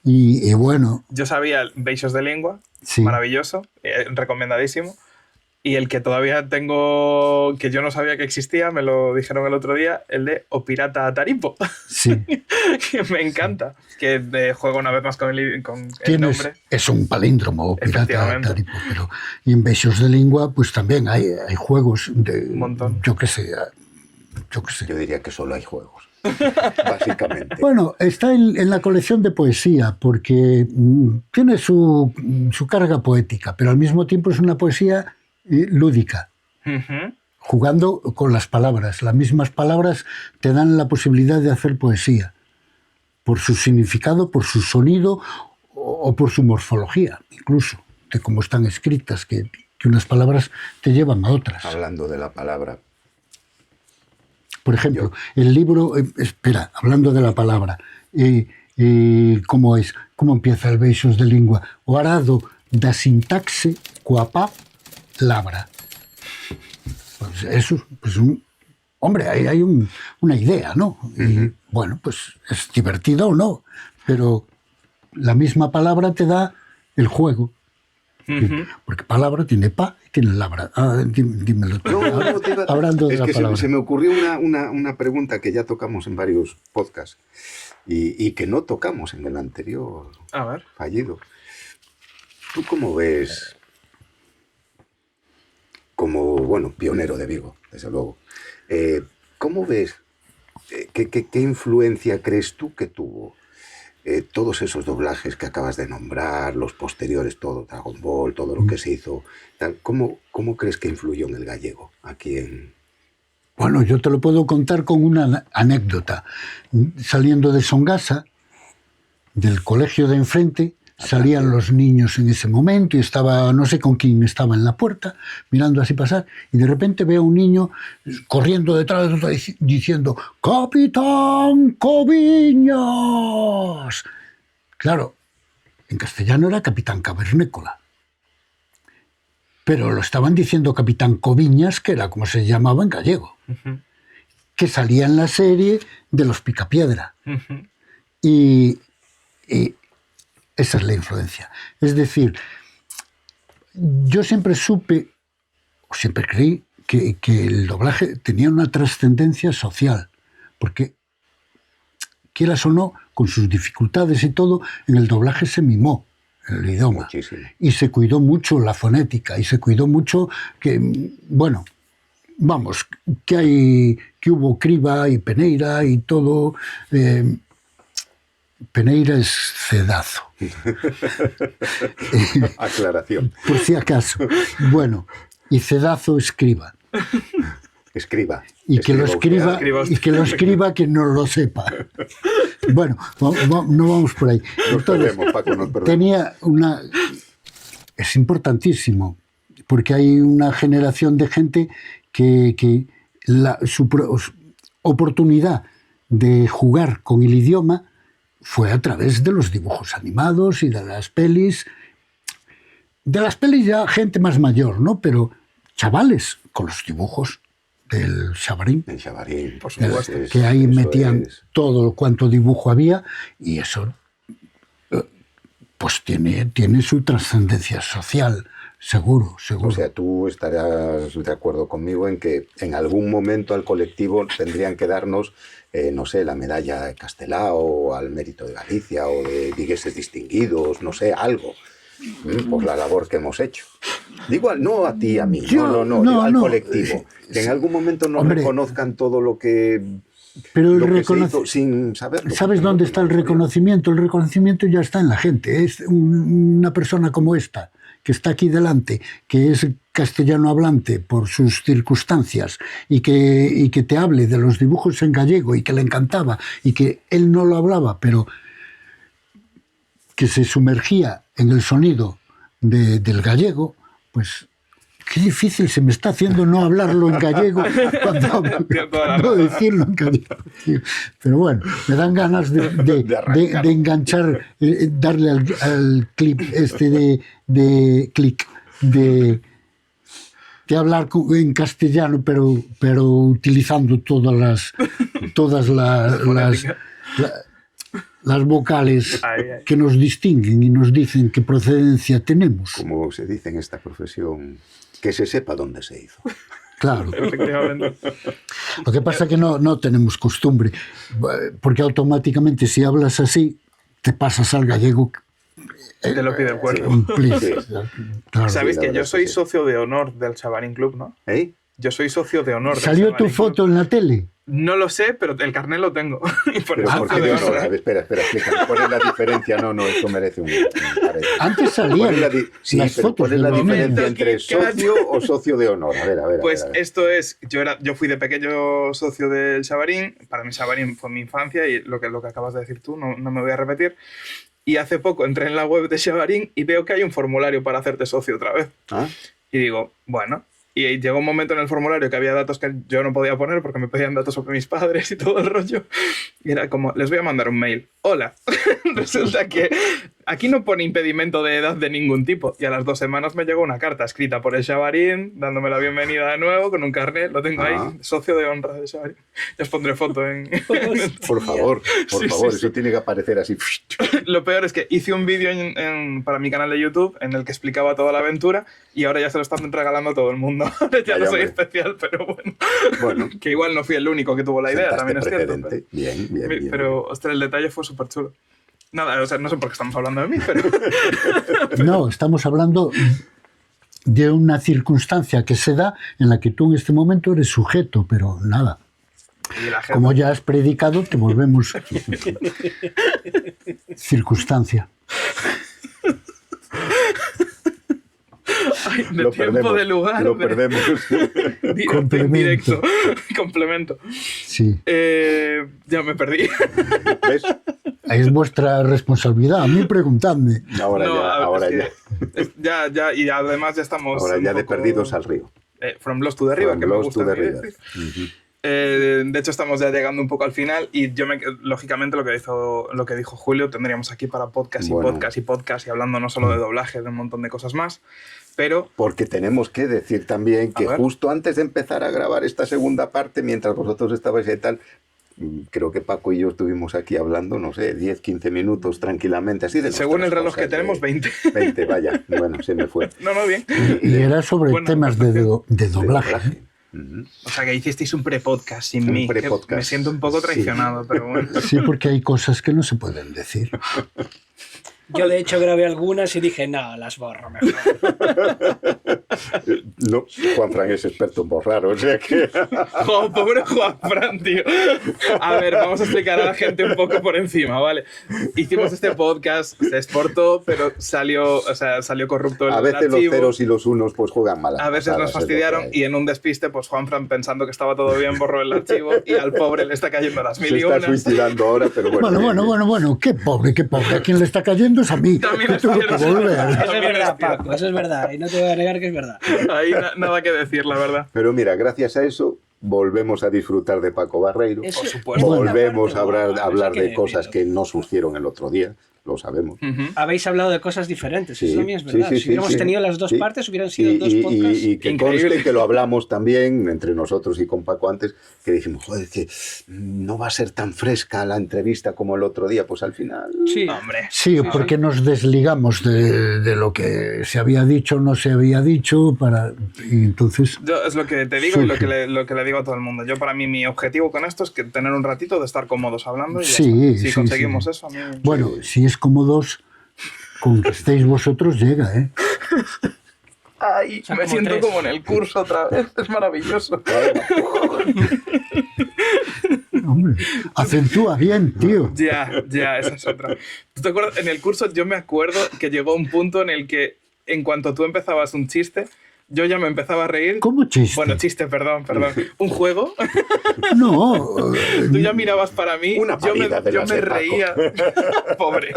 y bueno, Yo sabía Beixos de Lengua, sí. maravilloso, recomendadísimo. Y el que todavía tengo, que yo no sabía que existía, me lo dijeron el otro día, el de O Pirata Ataripo. Sí. Que me encanta. Que juego una vez más con el nombre. Es un palíndromo, Pirata Efectivamente. Ataripo, pero y en Beixos de Lengua pues también hay juegos de... Un montón. Yo qué sé. Yo diría que solo hay juegos, básicamente. Bueno, está en la colección de poesía porque tiene su carga poética, pero al mismo tiempo es una poesía lúdica, Ujú. jugando con las palabras. Las mismas palabras te dan la posibilidad de hacer poesía, por su significado, por su sonido o por su morfología, incluso, de cómo están escritas, que unas palabras te llevan a otras. Hablando de la palabra, Por ejemplo, el libro, hablando de la palabra, ¿cómo empieza el Beixos de Lingua? O arado da sintaxe coa pa labra. Pues eso, pues hombre, hay una idea, ¿no? Y bueno, pues es divertido o no, pero la misma palabra te da el juego. Porque palabra tiene pa y tiene labra. Dímelo tú. No, te iba- Hablando de es la que palabra. se me ocurrió una pregunta que ya tocamos en varios podcasts y que no tocamos en el anterior A ver. fallido. ¿Tú cómo ves, como, bueno, pionero de Vigo, desde luego, cómo ves, qué influencia crees tú que tuvo todos esos doblajes que acabas de nombrar, los posteriores, todo, Dragon Ball, todo lo que se hizo, tal, ¿cómo crees que influyó en el gallego aquí en...? Bueno, yo te lo puedo contar con una anécdota. Saliendo de Songasa, del colegio de enfrente, salían los niños en ese momento y estaba, no sé con quién estaba en la puerta, mirando así pasar, y de repente veo a un niño corriendo detrás de otro diciendo ¡Capitán Coviñas! Claro, en castellano era Capitán Cavernícola. Pero lo estaban diciendo Capitán Coviñas, que era como se llamaba en gallego, que salía en la serie de los Picapiedra. Y esa es la influencia. Es decir, yo siempre supe, o siempre creí, que el doblaje tenía una trascendencia social, porque, quieras o no, con sus dificultades y todo, en el doblaje se mimó el idioma. Muchísimo. Y se cuidó mucho la fonética, y se cuidó mucho que, bueno, vamos, que hubo criba y peneira y todo. Peneira es cedazo. Aclaración. Por si acaso. Bueno, y cedazo escriba. Escriba. Y que lo escriba, quien no lo sepa. Bueno, no vamos por ahí. Nos perdemos, Paco, nos perdemos. Tenía una... Es importantísimo, porque hay una generación de gente que su oportunidad de jugar con el idioma fue a través de los dibujos animados y de las pelis. De las pelis ya gente más mayor, ¿no? Pero chavales con los dibujos del Xabarín. El Xabarín, por supuesto. Que ahí metían todo cuanto dibujo había, y eso pues tiene su trascendencia social, seguro. O sea, tú estarás de acuerdo conmigo en que en algún momento al colectivo tendrían que darnos, no sé, la medalla de Castelao, al mérito de Galicia o de vigueses distinguidos, no sé, algo, por la labor que hemos hecho. Digo, no a ti, a mí, no, digo al colectivo. Que en algún momento nos reconozcan todo lo que... Pero se hizo sin saberlo. ¿Sabes dónde está el reconocimiento? El reconocimiento ya está en la gente. Es una persona como esta, que está aquí delante, que es castellano hablante por sus circunstancias y que te hable de los dibujos en gallego y que le encantaba y que él no lo hablaba, pero que se sumergía en el sonido del gallego, pues qué difícil se me está haciendo no hablarlo en gallego cuando decirlo en gallego. Tío. Pero bueno, me dan ganas de enganchar, darle al clip de clic, de hablar en castellano, pero utilizando todas las vocales que nos distinguen y nos dicen qué procedencia tenemos. Como se dice en esta profesión, que se sepa dónde se hizo. Claro. Efectivamente. Lo que pasa es que no tenemos costumbre, porque automáticamente si hablas así, te pasas al gallego. Te lo pide el cuerpo. Sí. Claro. Sabéis que yo soy socio de honor del Xabarín Club, ¿no? ¿Eh? Yo soy socio de honor del ¿Salió tu Xabarín foto Club. en la tele? No lo sé, pero el carnet lo tengo. Y por Pero eso ¿por qué socio de de honor? honor. A ver, espera, explícame. ¿Cuál es la diferencia? No, esto merece un paréntesis. Antes salían Sí, las pero fotos ¿cuál es la de los diferencia niños. entre socio o socio de honor? A ver. Pues a ver. esto es, yo fui de pequeño socio del Xabarín, para mí Xabarín fue mi infancia y lo que acabas de decir tú, no me voy a repetir. Y hace poco entré en la web de Xabarín y veo que hay un formulario para hacerte socio otra vez. ¿Ah? Y digo, bueno. Y llegó un momento en el formulario que había datos que yo no podía poner porque me pedían datos sobre mis padres y todo el rollo. Y era como, les voy a mandar un mail. Hola. Resulta que aquí no pone impedimento de edad de ningún tipo. Y a las 2 semanas me llegó una carta escrita por el Xabarín, dándome la bienvenida de nuevo con un carnet. Lo tengo ahí, socio de honra del Xabarín. Ya os pondré foto en... Por favor, Sí, eso tiene que aparecer así. Lo peor es que hice un vídeo para mi canal de YouTube en el que explicaba toda la aventura y ahora ya se lo están regalando a todo el mundo. Ya no soy especial, pero bueno. Que igual no fui el único que tuvo la idea, también es cierto. Pero... Bien. Pero, ostras, el detalle fue súper chulo. Nada, o sea, no sé por qué estamos hablando de mí, pero... No, estamos hablando de una circunstancia que se da en la que tú en este momento eres sujeto, pero nada. Como ya has predicado, te volvemos circunstancia. Ay, de tiempo, de lugar. Lo perdemos. Directo. Complemento. Sí. Ya me perdí. ¿Ves? Es vuestra responsabilidad. A mí preguntadme. Ahora Ya. Y además ya estamos... Ahora ya de perdidos al río. From Lost to the River, que me gusta decir. De hecho, estamos ya llegando un poco al final y lógicamente lo que dijo Julio, tendríamos aquí para podcast y hablando no solo de doblaje, de un montón de cosas más, pero... Porque tenemos que decir también que justo antes de empezar a grabar esta segunda parte, mientras vosotros estabais y tal, creo que Paco y yo estuvimos aquí hablando, no sé, 10, 15 minutos tranquilamente, así de... Según el reloj que tenemos, 20. 20, vaya, bueno, se me fue. No, bien. Y era sobre temas de doblaje. O sea, que hicisteis un pre-podcast sin mí. Que me siento un poco traicionado, pero bueno. Sí, porque hay cosas que no se pueden decir. Yo, de hecho, grabé algunas y dije, no, las borro mejor. No, Juanfran es experto en borrar, o sea que... Oh, pobre Juanfran, tío. A ver, vamos a explicar a la gente un poco por encima, ¿vale? Hicimos este podcast, se exportó, pero salió corrupto el archivo. A veces los ceros y los unos pues juegan mal. A veces nos fastidiaron y en un despiste, pues Juanfran, pensando que estaba todo bien, borró el archivo y al pobre le está cayendo las mil y unas. Se está suicidando ahora, pero bueno. Bueno, qué pobre. ¿A quién le está cayendo? Es a mí. También es tengo que volver. Eso es verdad, Paco, eso es verdad. Y no te voy a negar que es verdad. Ahí nada que decir, la verdad. Pero mira, gracias a eso volvemos a disfrutar de Paco Barreiro. Por supuesto. Volvemos a hablar de cosas que no surgieron el otro día. Lo sabemos. Habéis hablado de cosas diferentes, sí, eso también es verdad. Si hubiéramos tenido las dos partes, hubieran sido dos podcasts. Y que conste que lo hablamos también entre nosotros y con Paco antes, que dijimos, joder, que no va a ser tan fresca la entrevista como el otro día. Pues al final... Sí, hombre. Sí, porque nos desligamos de lo que se había dicho o no se había dicho, y entonces... Yo es lo que te digo y lo que le digo a todo el mundo. Yo, para mí, mi objetivo con esto es que tener un ratito de estar cómodos hablando y si conseguimos eso, a mí... Bueno, si es cómodos, con que estéis vosotros llega, ¿eh? Ay, me siento como en el curso otra vez, es maravilloso. Hombre, acentúa bien, tío. Ya, esa es otra. ¿Tú te acuerdas? En el curso yo me acuerdo que llegó un punto en el que, en cuanto tú empezabas un chiste, yo ya me empezaba a reír. ¿Cómo chiste? Bueno, chiste, perdón. Un juego. No. Tú ya mirabas para mí, Una yo parida de yo las me de Paco. reía. Pobre.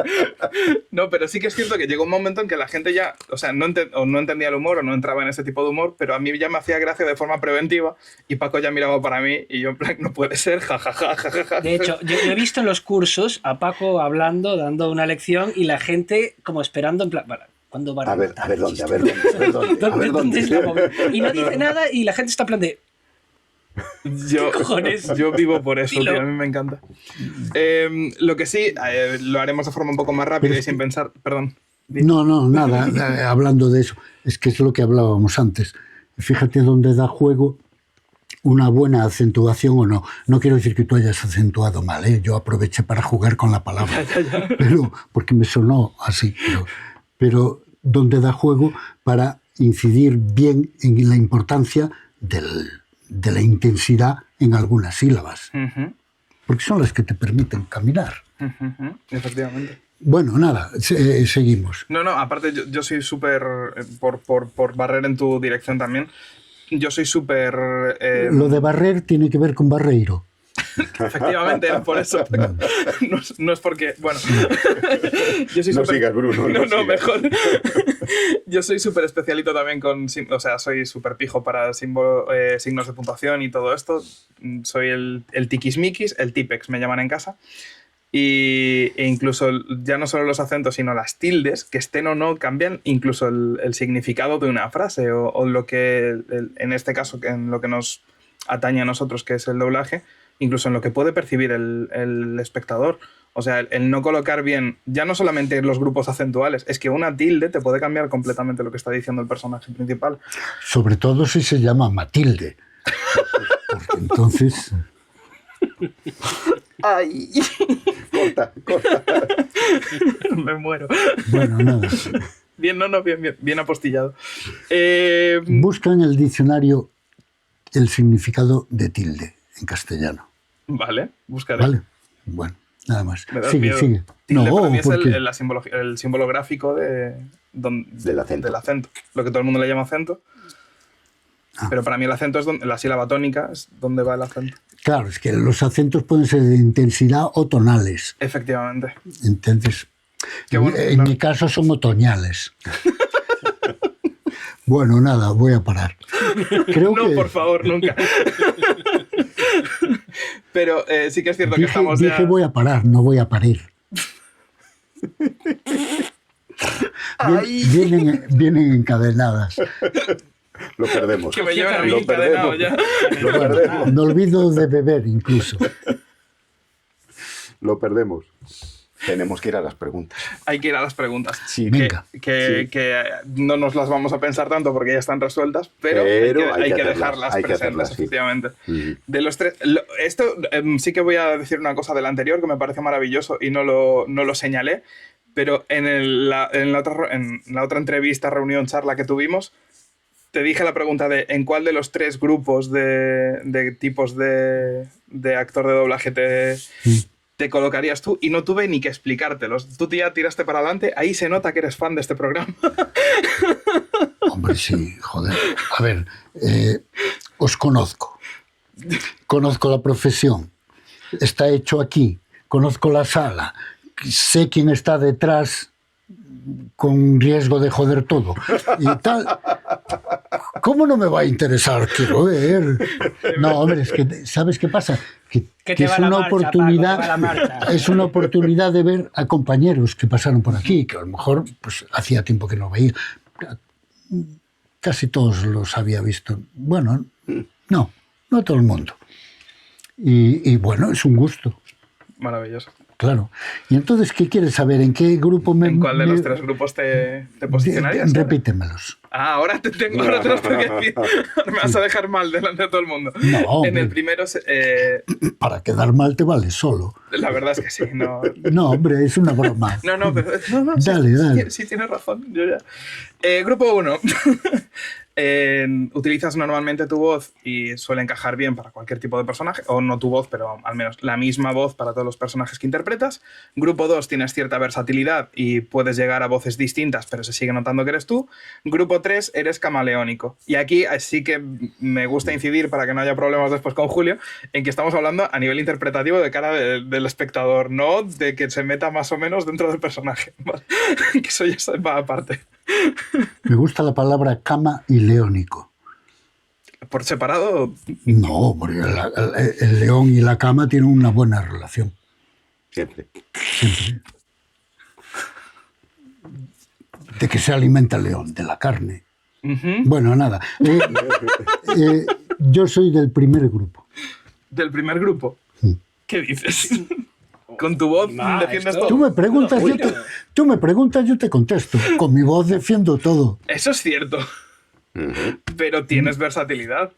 No, pero sí que es cierto que llegó un momento en que la gente ya, o sea, no entendía el humor o no entraba en ese tipo de humor, pero a mí ya me hacía gracia de forma preventiva y Paco ya miraba para mí y yo en plan, no puede ser, jajaja. De hecho, yo he visto en los cursos a Paco hablando, dando una lección y la gente como esperando en plan, "Vale, ¿cuándo va a A ver rematar el dónde, chiste? a ver dónde, a ver dónde. A ver ¿Dónde es la dónde. movida?". Y no dice nada y la gente está en plan de... Yo, ¿Qué cojones? yo vivo por eso, Dilo. tío, a mí me encanta. Lo que sí, lo haremos de forma un poco más rápida y sin pensar. Perdón. No, nada, hablando de eso, es que es lo que hablábamos antes. Fíjate dónde da juego una buena acentuación o no. No quiero decir que tú hayas acentuado mal, ¿eh? Yo aproveché para jugar con la palabra, pero porque me sonó así. Pero donde da juego para incidir bien en la importancia de la intensidad en algunas sílabas, porque son las que te permiten caminar. Efectivamente. Bueno, nada, seguimos. No, aparte yo soy súper, por barrer en tu dirección también, yo soy súper... Lo de barrer tiene que ver con barreiro. Efectivamente, era por eso. No es porque... Bueno. Yo soy No súper- sigas, Bruno, no sigas. mejor. Yo soy súper especialito también con... O sea, soy súper pijo para signos de puntuación y todo esto. Soy el tiquismiquis, el tipex, me llaman en casa. E incluso ya no solo los acentos, sino las tildes, que estén o no, cambian incluso el significado de una frase o lo que, en este caso, en lo que nos atañe a nosotros, que es el doblaje, incluso en lo que puede percibir el espectador. O sea, el no colocar bien, ya no solamente los grupos acentuales, es que una tilde te puede cambiar completamente lo que está diciendo el personaje principal. Sobre todo si se llama Matilde. Porque entonces... ¡Ay! Corta. Me muero. Bueno, nada. Bien, bien apostillado. Busca en el diccionario el significado de tilde en castellano. Vale, buscaré. ¿Vale? Bueno, nada más. Me das Sigue, miedo. sigue. Tilde No, para mí es porque... el símbolo gráfico Del acento. del acento. Lo que todo el mundo le llama acento. Pero para mí el acento es la sílaba tónica, es donde va el acento. Claro, es que los acentos pueden ser de intensidad o tonales. Efectivamente. Entonces, Qué bueno, en claro. mi caso son otoñales. Bueno, nada, voy a parar. Creo No, que por favor, nunca. Pero sí que es cierto que dije estamos ya... voy a parar, no voy a parir. Ay. Vienen encadenadas. Lo perdemos. Que me lleven a mí Lo encadenado perdemos. ya. Lo perdemos. Me olvido de beber incluso. Lo perdemos. Tenemos que ir a las preguntas. Hay que ir a las preguntas. Sí, venga. Que no nos las vamos a pensar tanto porque ya están resueltas, pero hay que dejarlas hay que presentes, hacerlas, sí. efectivamente. Mm. De los tres... Esto sí que voy a decir una cosa del anterior que me parece maravilloso y no lo señalé, pero en la otra entrevista, reunión, charla que tuvimos, te dije la pregunta de en cuál de los tres grupos de tipos de actor de doblaje te colocarías tú, y no tuve ni que explicártelos. Tú ya tiraste para adelante, ahí se nota que eres fan de este programa. Hombre, sí, joder. A ver, os conozco. Conozco la profesión. Está hecho aquí. Conozco la sala. Sé quién está detrás con riesgo de joder todo. Y tal. ¿Cómo no me va a interesar? Quiero ver. No, hombre, es que ¿sabes qué pasa? Que te es va la una marcha, Paco, oportunidad, te va la marcha. es una oportunidad de ver a compañeros que pasaron por aquí, que a lo mejor pues hacía tiempo que no veía. Casi todos los había visto. Bueno, no todo el mundo. Y bueno, es un gusto, Maravilloso. claro. Y entonces, ¿qué quieres saber? ¿En qué grupo ¿En cuál de los tres grupos te posicionarías? Repítemelos. Ah, ahora te los tengo que decir. Me vas a dejar mal delante de todo el mundo. No, en hombre. el primero, Para quedar mal te vale solo. la verdad es que sí. No, No, hombre, es una broma. pero, no, Dale, dale. Sí, tienes razón. Yo ya. Grupo 1. utilizas normalmente tu voz y suele encajar bien para cualquier tipo de personaje, o no tu voz, pero al menos la misma voz para todos los personajes que interpretas. Grupo 2 tienes cierta versatilidad y puedes llegar a voces distintas, pero se sigue notando que eres tú. Grupo 3 eres camaleónico. Y aquí sí que me gusta incidir, para que no haya problemas después con Julio, en que estamos hablando a nivel interpretativo de cara del espectador, no de que se meta más o menos dentro del personaje, ¿vale? Que eso ya va aparte. Me gusta la palabra cama y leónico. ¿Por separado? No, porque el león y la cama tienen una buena relación. Siempre. Siempre. ¿De qué se alimenta el león? De la carne. Bueno, nada. Yo soy del primer grupo. ¿Del primer grupo? Sí. ¿Qué dices? Con tu voz defiendes todo. Tú me preguntas, yo te contesto. Con mi voz defiendo todo. Eso es cierto. Pero tienes versatilidad.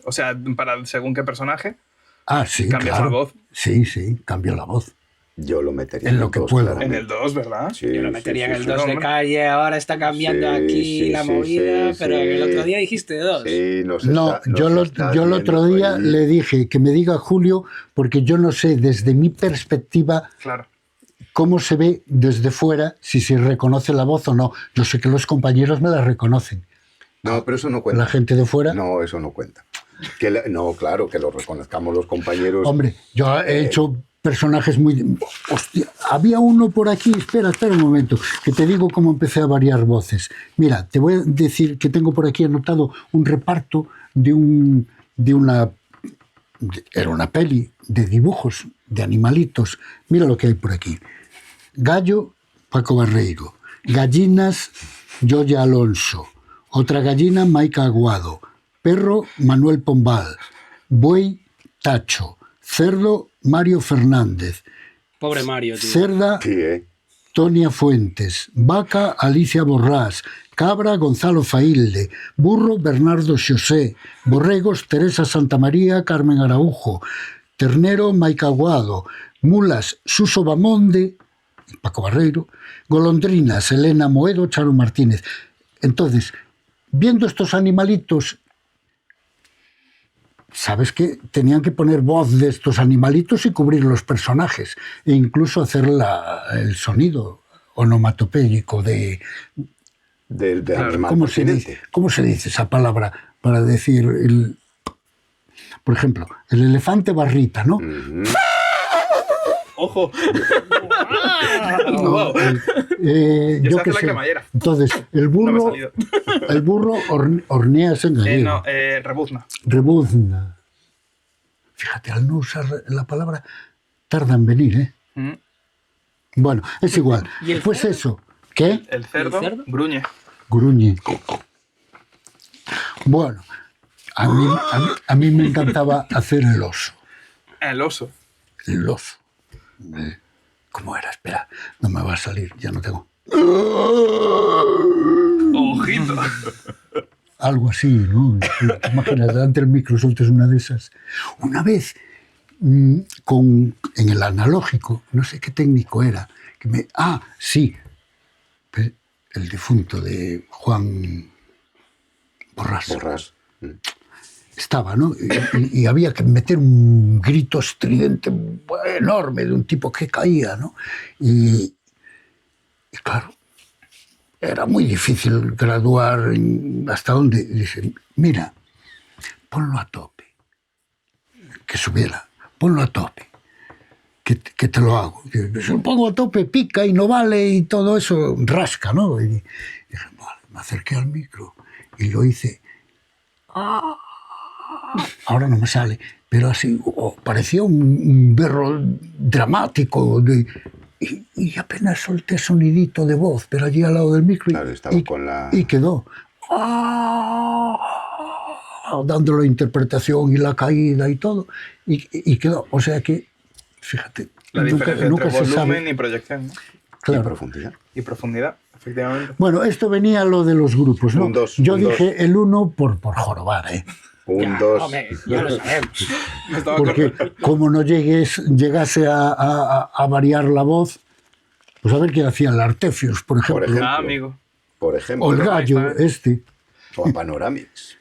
O sea, para según qué personaje. Ah, sí, cambias claro. la voz. Sí, cambio la voz. Yo lo metería en lo que puedo. En el 2, ¿verdad? Sí, yo lo metería en el 2 de hombre. calle, ahora está cambiando aquí la movida, pero el otro día dijiste 2. Sí, Yo el otro día le dije que me diga Julio, porque yo no sé desde mi perspectiva Claro. cómo se ve desde fuera, si se reconoce la voz o no. Yo sé que los compañeros me la reconocen. No, pero eso no cuenta. La gente de fuera. No, eso no cuenta. No, claro, que lo reconozcamos los compañeros. Hombre, yo he hecho personajes muy... Hostia, había uno por aquí, espera un momento, que te digo cómo empecé a variar voces. Mira, te voy a decir que tengo por aquí anotado un reparto de una... Era una peli de dibujos, de animalitos. Mira lo que hay por aquí. Gallo, Paco Barreiro. Gallinas, Yoya Alonso. Otra gallina, Maica Aguado. Perro, Manuel Pombal. Buey, Tacho. Cerdo, Mario Fernández. Pobre Mario, tío. Cerda, Tonia Fuentes. Vaca, Alicia Borrás. Cabra, Gonzalo Failde. Burro, Bernardo Xosé. Borregos, Teresa Santamaría, Carmen Araujo. Ternero, Maica Aguado. Mulas, Suso Bamonde, Paco Barreiro. Golondrinas, Elena Moedo, Charo Martínez. Entonces, viendo estos animalitos, ¿sabes qué? Tenían que poner voz de estos animalitos y cubrir los personajes, e incluso hacer el sonido onomatopéyico de animal. ¿Cómo se dice esa palabra para decir por ejemplo, el elefante barrita, ¿no? ¡Ojo! No, yo qué sé. Entonces, el burro horneas en gallego. Rebuzna. Rebuzna. Fíjate, al no usar la palabra, tarda en venir, ¿eh? Bueno, es igual. ¿Y el pues cerdo? eso. ¿Qué? El cerdo, gruñe. Gruñe. Bueno, a mí me encantaba hacer el oso. El oso. El oso. ¿Cómo era? Espera, no me va a salir, ya no tengo. ¡Ojito! Algo así, ¿no? Imagínate, delante del micro sueltes una de esas. Una vez, en el analógico, no sé qué técnico era, sí, el difunto de Juan Borrás. Estaba, ¿no? Y había que meter un grito estridente enorme de un tipo que caía, ¿no? Y claro, era muy difícil graduar hasta donde. Dice, mira, ponlo a tope. Que subiera, ponlo a tope. Que te lo hago. Y si lo pongo a tope, pica y no vale y todo eso, rasca, ¿no? Y dije, vale, me acerqué al micro y lo hice. Ahora no me sale, pero así parecía un berro dramático y apenas solté sonidito de voz, pero allí al lado del micro y quedó dando la interpretación y la caída y todo y quedó, o sea que fíjate, la diferencia nunca entre se volumen sabe. y proyección, ¿no? Claro. Y profundidad, efectivamente. Bueno, esto venía lo de los grupos, ¿no? Yo dije el 1 por jorobar, ¿eh? Un 2. Ya lo sabemos. Porque como no llegase a variar la voz, pues a ver qué hacía el Artefius, por ejemplo. Amigo. Por ejemplo. O el gallo, este. O a Panoramix.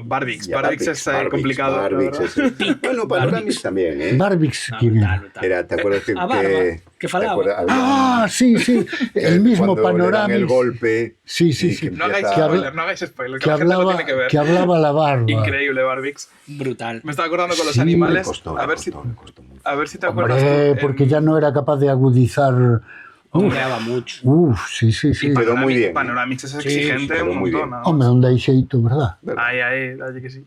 Barbix. Y a Barbix es Barbix, complicado. Barbix la es verdad. bueno, Panoramix también, ¿eh? Barbix, ¿quién era? Era, ¿te acuerdas que... A Barba, que falaba. Ah, sí, sí. El mismo cuando le dan Panoramix. el golpe... Sí, sí, y sí. que No hagáis empieza- spoiler, no hagáis spoiler. Que la gente lo hablaba, tiene que ver. que hablaba la barba. Increíble, Barbix. Brutal. Me estaba acordando con los Sí, animales. Le costó, a ver mucho. si te acuerdas Hombre, tú. porque ya no era capaz de agudizar. Hombreaba mucho. Sí, sí, sí. Quedó muy bien, ¿eh? Panoramix es Sí, exigente quedó un muy montón. bien. ¿no? Hombre, donde hay xeito, ¿verdad? Ahí que sí.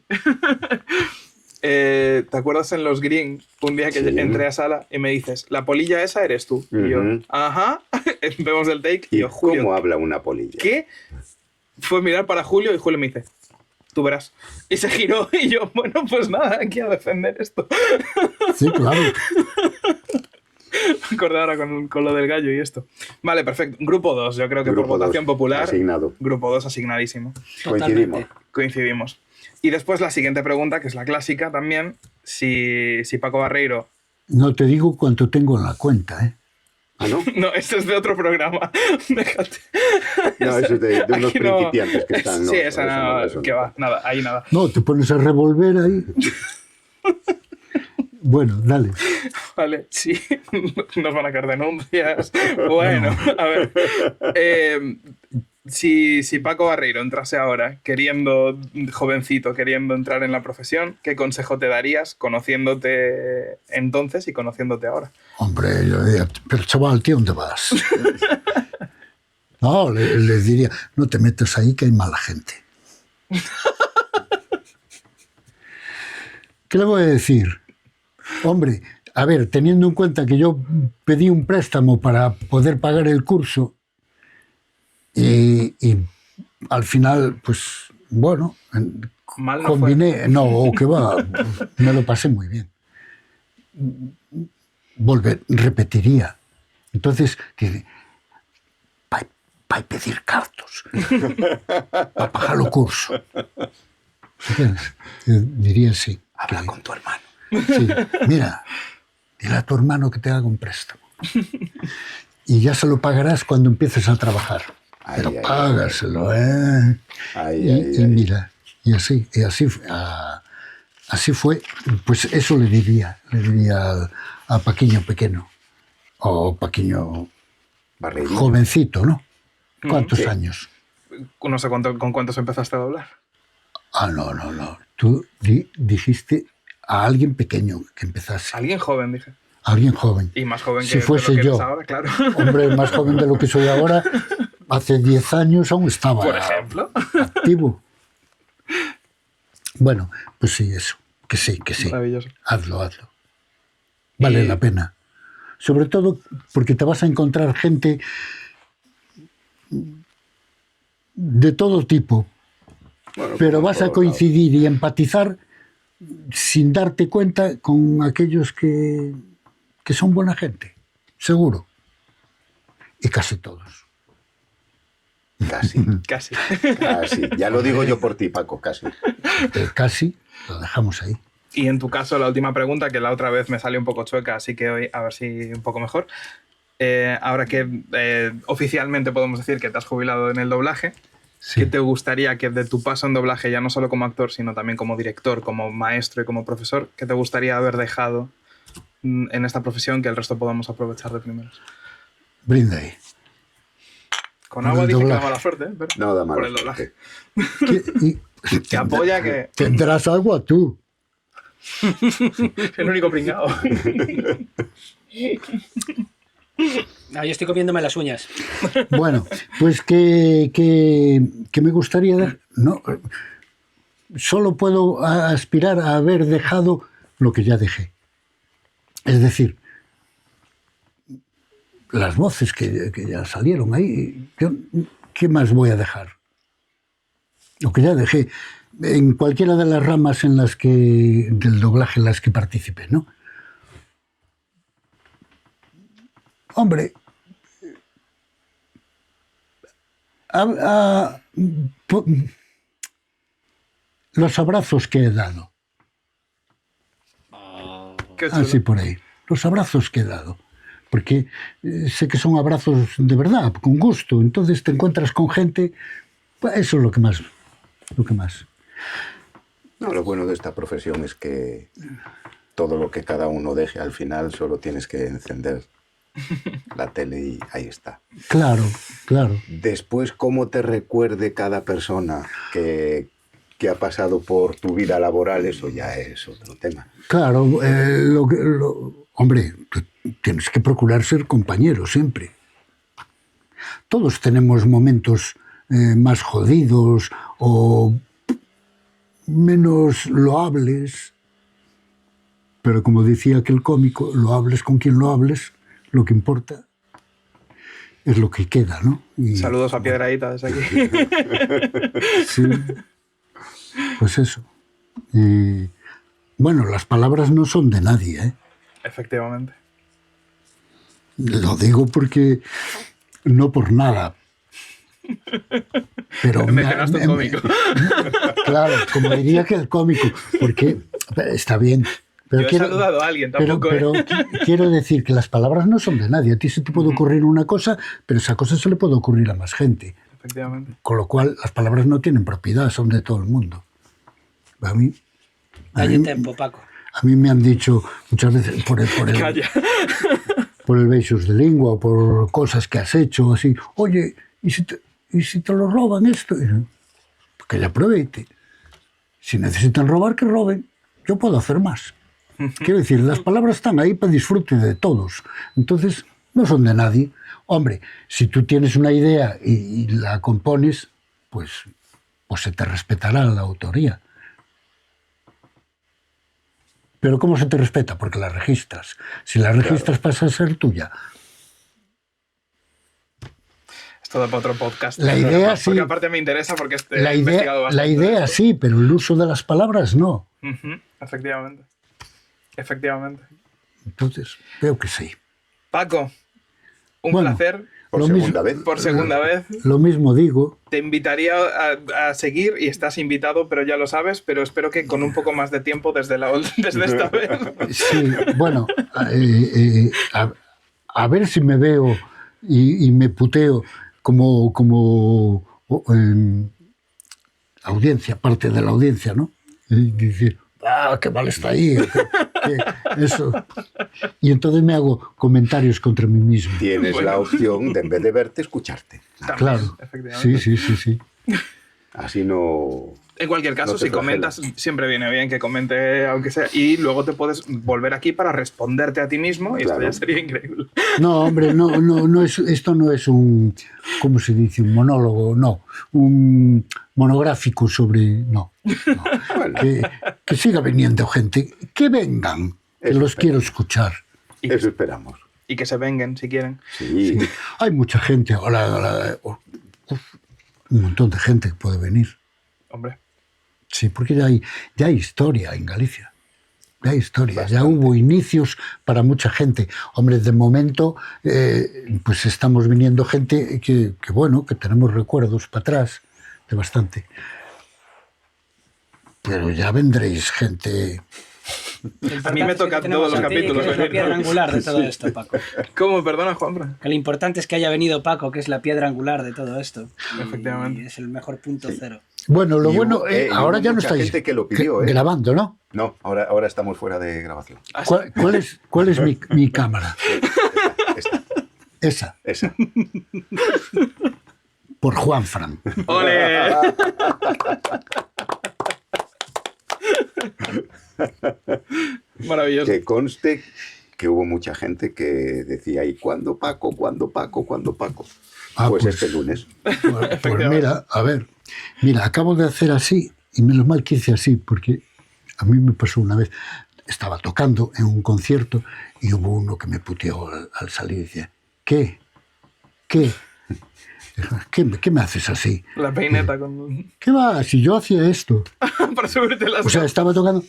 ¿Te acuerdas en los Green un día que Sí. entré a sala y me dices, la polilla esa eres tú? Y yo, Ujú. ajá. Vemos el take y ¿Y yo, Julio, cómo habla una polilla? ¿qué? Fue mirar para Julio y Julio me dice, tú verás. Y se giró y yo, bueno, pues nada, aquí a defender esto. Sí, claro. Me acordé ahora con lo del gallo y esto. Vale, perfecto. Grupo 2, yo creo que Grupo por votación 2, popular. asignado. Grupo 2 asignadísimo. Coincidimos. Coincidimos. Y después la siguiente pregunta, que es la clásica también, si Paco Barreiro... No te digo cuánto tengo en la cuenta, ¿eh? ¿Ah, no? No, esto es de otro programa. Déjate. No, eso es de unos Aquí no. principiantes que están. No, Sí, esa eso no, eso que va, nada, ahí nada. No, te pones a revolver ahí. Bueno, dale. Vale, sí, nos van a caer denuncias. Bueno, a ver. Si Paco Barreiro entrase ahora, queriendo, jovencito, queriendo entrar en la profesión, ¿qué consejo te darías conociéndote entonces y conociéndote ahora? Hombre, yo diría, pero chaval, ¿tío, dónde vas? No, le diría, no te metas ahí que hay mala gente. ¿Qué le voy a decir? Hombre, a ver, teniendo en cuenta que yo pedí un préstamo para poder pagar el curso y al final, pues, bueno, Mal no combiné, no, que va, me lo pasé muy bien. Repetiría. Entonces, para pedir cartos, para pagar el curso. ¿Entiendes? Yo diría sí. Habla con tu hermano. Sí, mira, dile a tu hermano que te haga un préstamo. Y ya se lo pagarás cuando empieces a trabajar. Pero págaselo, ¿eh? Y mira, y así fue. Pues eso le diría a Paquiño pequeño, o Paquiño Barreiro. jovencito, ¿no? ¿Cuántos Sí. años? No sé con cuántos empezaste a doblar. Ah, no. Tú dijiste a alguien pequeño que empezase. Alguien joven, dije. Alguien joven. Y más joven Si que fuese de lo que yo. eres ahora, claro. Hombre, más joven de lo que soy ahora, hace 10 años aún estaba Por ejemplo. activo. Bueno, pues sí, eso. Que sí. Maravilloso. Hazlo. Vale la pena. Sobre todo porque te vas a encontrar gente de todo tipo, Bueno, pero como vas a todos coincidir y empatizar sin darte cuenta con aquellos que son buena gente, seguro. Y casi todos. Casi. Casi. Casi. Ya lo digo yo por ti, Paco, casi. Casi lo dejamos ahí. Y en tu caso, la última pregunta, que la otra vez me salió un poco chueca, así que hoy a ver si un poco mejor. Ahora que oficialmente podemos decir que te has jubilado en el doblaje, Sí. ¿qué te gustaría que de tu paso en doblaje, ya no solo como actor, sino también como director, como maestro y como profesor, qué te gustaría haber dejado en esta profesión que el resto podamos aprovechar de primeros? Brinda ahí. Con Por agua el dice que da doblaje. mala suerte, ¿eh? Pero No da mala por el suerte. doblaje. Te apoya que Tendrás agua tú. el único pringao. Ah, yo estoy comiéndome las uñas. Bueno, pues que me gustaría... No, solo puedo aspirar a haber dejado lo que ya dejé. Es decir, las voces que ya salieron ahí, ¿qué más voy a dejar? Lo que ya dejé en cualquiera de las ramas en las que del doblaje en las que participé, ¿no? Hombre, los abrazos que he dado. Qué chulo. Así por ahí. Los abrazos que he dado. Porque sé que son abrazos de verdad, con gusto. Entonces te encuentras con gente, pues eso es lo que más Lo que más. No, lo bueno de esta profesión es que todo lo que cada uno deje al final solo tienes que encender la tele y ahí está. Claro, claro. Después, cómo te recuerde cada persona que ha pasado por tu vida laboral, eso ya es otro tema. Claro, hombre, tú tienes que procurar ser compañero siempre. Todos tenemos momentos más jodidos o menos loables, pero como decía aquel cómico, lo hables con quien lo hables, lo que importa es lo que queda, ¿no? Y, Saludos a Piedradita desde aquí. sí, pues eso. Bueno, las palabras no son de nadie, ¿eh? Efectivamente. Lo digo porque no por nada. Pero mencionaste un cómico. Claro, como diría que el cómico, porque está bien. Pero Yo he saludado a alguien, tampoco. pero quiero decir que las palabras no son de nadie. A ti se te puede ocurrir una cosa, pero esa cosa se le puede ocurrir a más gente. Efectivamente. Con lo cual, las palabras no tienen propiedad, son de todo el mundo. A mí tiempo, Paco. A mí me han dicho muchas veces Calla. por el besos de lengua o por cosas que has hecho, así, oye, ¿y si te lo roban esto? Que ya aproveche. Si necesitan robar, que roben. Yo puedo hacer más. Quiero decir, las palabras están ahí para disfrute de todos. Entonces, no son de nadie. Hombre, si tú tienes una idea y la compones, pues se te respetará la autoría. Pero ¿cómo se te respeta? Porque la registras. Si la registras, pasa a ser tuya. Esto da para otro podcast. La idea sí. Porque aparte me interesa porque he investigado bastante. La idea sí, pero el uso de las palabras no. Efectivamente. Efectivamente. Entonces, veo que sí. Paco, un placer. Por segunda vez. Lo mismo digo. Te invitaría a seguir y estás invitado, pero ya lo sabes, pero espero que con un poco más de tiempo desde esta vez. Sí, bueno, a ver si me veo y me puteo como audiencia, parte de la audiencia, ¿no? Y decir, qué mal está ahí, eso. Y entonces me hago comentarios contra mí mismo. Tienes la opción de, en vez de verte, escucharte. Claro, sí. Así no... En cualquier caso, no te si comentas, siempre viene bien que comente, aunque sea, y luego te puedes volver aquí para responderte a ti mismo, y esto ya sería increíble. No, hombre, esto no es un, ¿cómo se dice? Un monólogo, no. Un monográfico sobre... No. Bueno. Que siga viniendo gente. Que vengan, que los quiero escuchar. Eso esperamos. Y que se vengan, si quieren. Sí. Hay mucha gente ahora, un montón de gente que puede venir. Hombre. Sí, porque ya hay historia en Galicia. Ya hay historia, bastante. Ya hubo inicios para mucha gente. Hombre, de momento, pues estamos viniendo gente que tenemos recuerdos para atrás de bastante. Pero ya vendréis gente... A mí me tocan todos los capítulos. Que es la piedra angular de todo esto, Paco. ¿Cómo? Perdona, Juanfran. Que lo importante es que haya venido Paco, que es la piedra angular de todo esto. Efectivamente. Y es el mejor punto cero. Bueno, lo bueno, ahora ya no estáis gente que lo pidió, grabando, ¿no? No, ahora estamos fuera de grabación. ¿Cuál es mi cámara? Esa. Por Juanfran. ¡Ole! Maravilloso. Que conste que hubo mucha gente que decía, ¿y cuándo Paco? ¿Cuándo Paco? ¿Cuándo Paco? Pues este lunes. Pues mira, a ver. Mira, acabo de hacer así, y menos mal que hice así, porque a mí me pasó una vez. Estaba tocando en un concierto y hubo uno que me puteó al salir y decía, ¿Qué me haces así? La peineta con... ¿Qué va? Si yo hacía esto. Para subirte las... O sea, estaba tocando...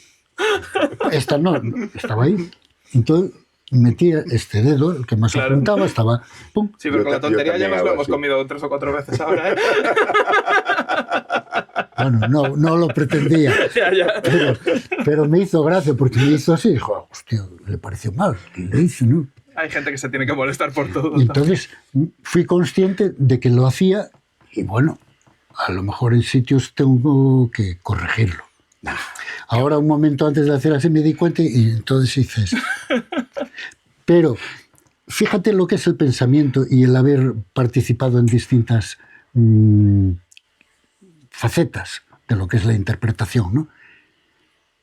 Esta no, estaba ahí. Entonces metía este dedo, el que más apuntaba, estaba... ¡Pum! Sí, pero con la tontería ya nos lo hemos comido 3 o 4 veces ahora, ¿eh? Bueno, no lo pretendía. Ya. Pero me hizo gracia porque me hizo así. Dijo, hostia, le pareció mal. Y le hice, ¿no? Hay gente que se tiene que molestar por todo. Y entonces fui consciente de que lo hacía y bueno, a lo mejor en sitios tengo que corregirlo. Ahora, un momento antes de hacer así, me di cuenta y entonces hice eso. Pero fíjate lo que es el pensamiento y el haber participado en distintas facetas de lo que es la interpretación, ¿no?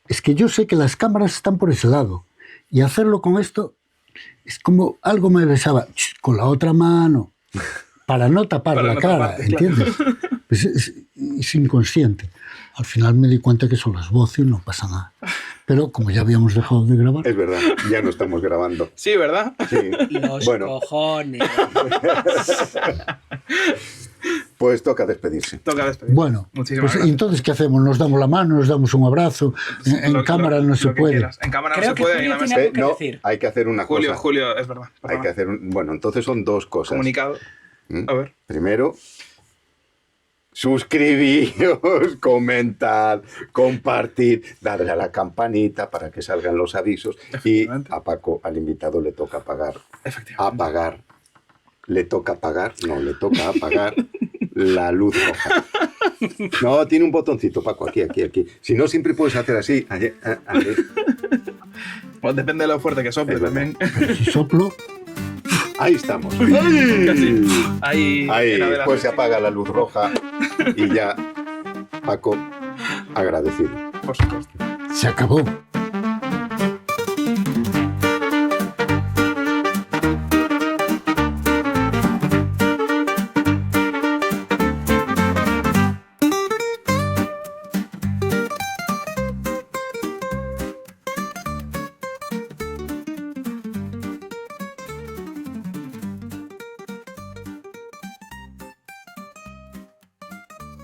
Es que yo sé que las cámaras están por ese lado y hacerlo con esto es como algo me besaba con la otra mano para no tapar la cara, ¿entiendes? Pues es inconsciente. Al final me di cuenta que son las voces y no pasa nada. Pero como ya habíamos dejado de grabar... Es verdad, ya no estamos grabando. Sí, ¿verdad? Sí. Los cojones. Pues toca despedirse. Toca despedir. Bueno, Muchísimas pues gracias. entonces, ¿qué hacemos? ¿Nos damos la mano? ¿Nos damos un abrazo? En cámara no se lo que puede. quieras. En cámara Creo no se que puede. Julio y no me tiene sé. algo que No, decir. hay que hacer una Julio, cosa. Julio, es verdad. Hay que hacer bueno, entonces son dos cosas. Comunicado. A ver. Primero, suscribíos, comentad, compartid, darle a la campanita para que salgan los avisos. Y a Paco, al invitado, le toca pagar. Efectivamente. Apagar. Le toca pagar, no, le toca apagar la luz roja. No, tiene un botoncito, Paco, aquí. Si no, siempre puedes hacer así. Pues depende de lo fuerte que sople también. Si soplo... Ahí estamos. Casi. Ahí era de la Pues se apaga la luz roja y ya, Paco, agradecido. Por supuesto. Se acabó.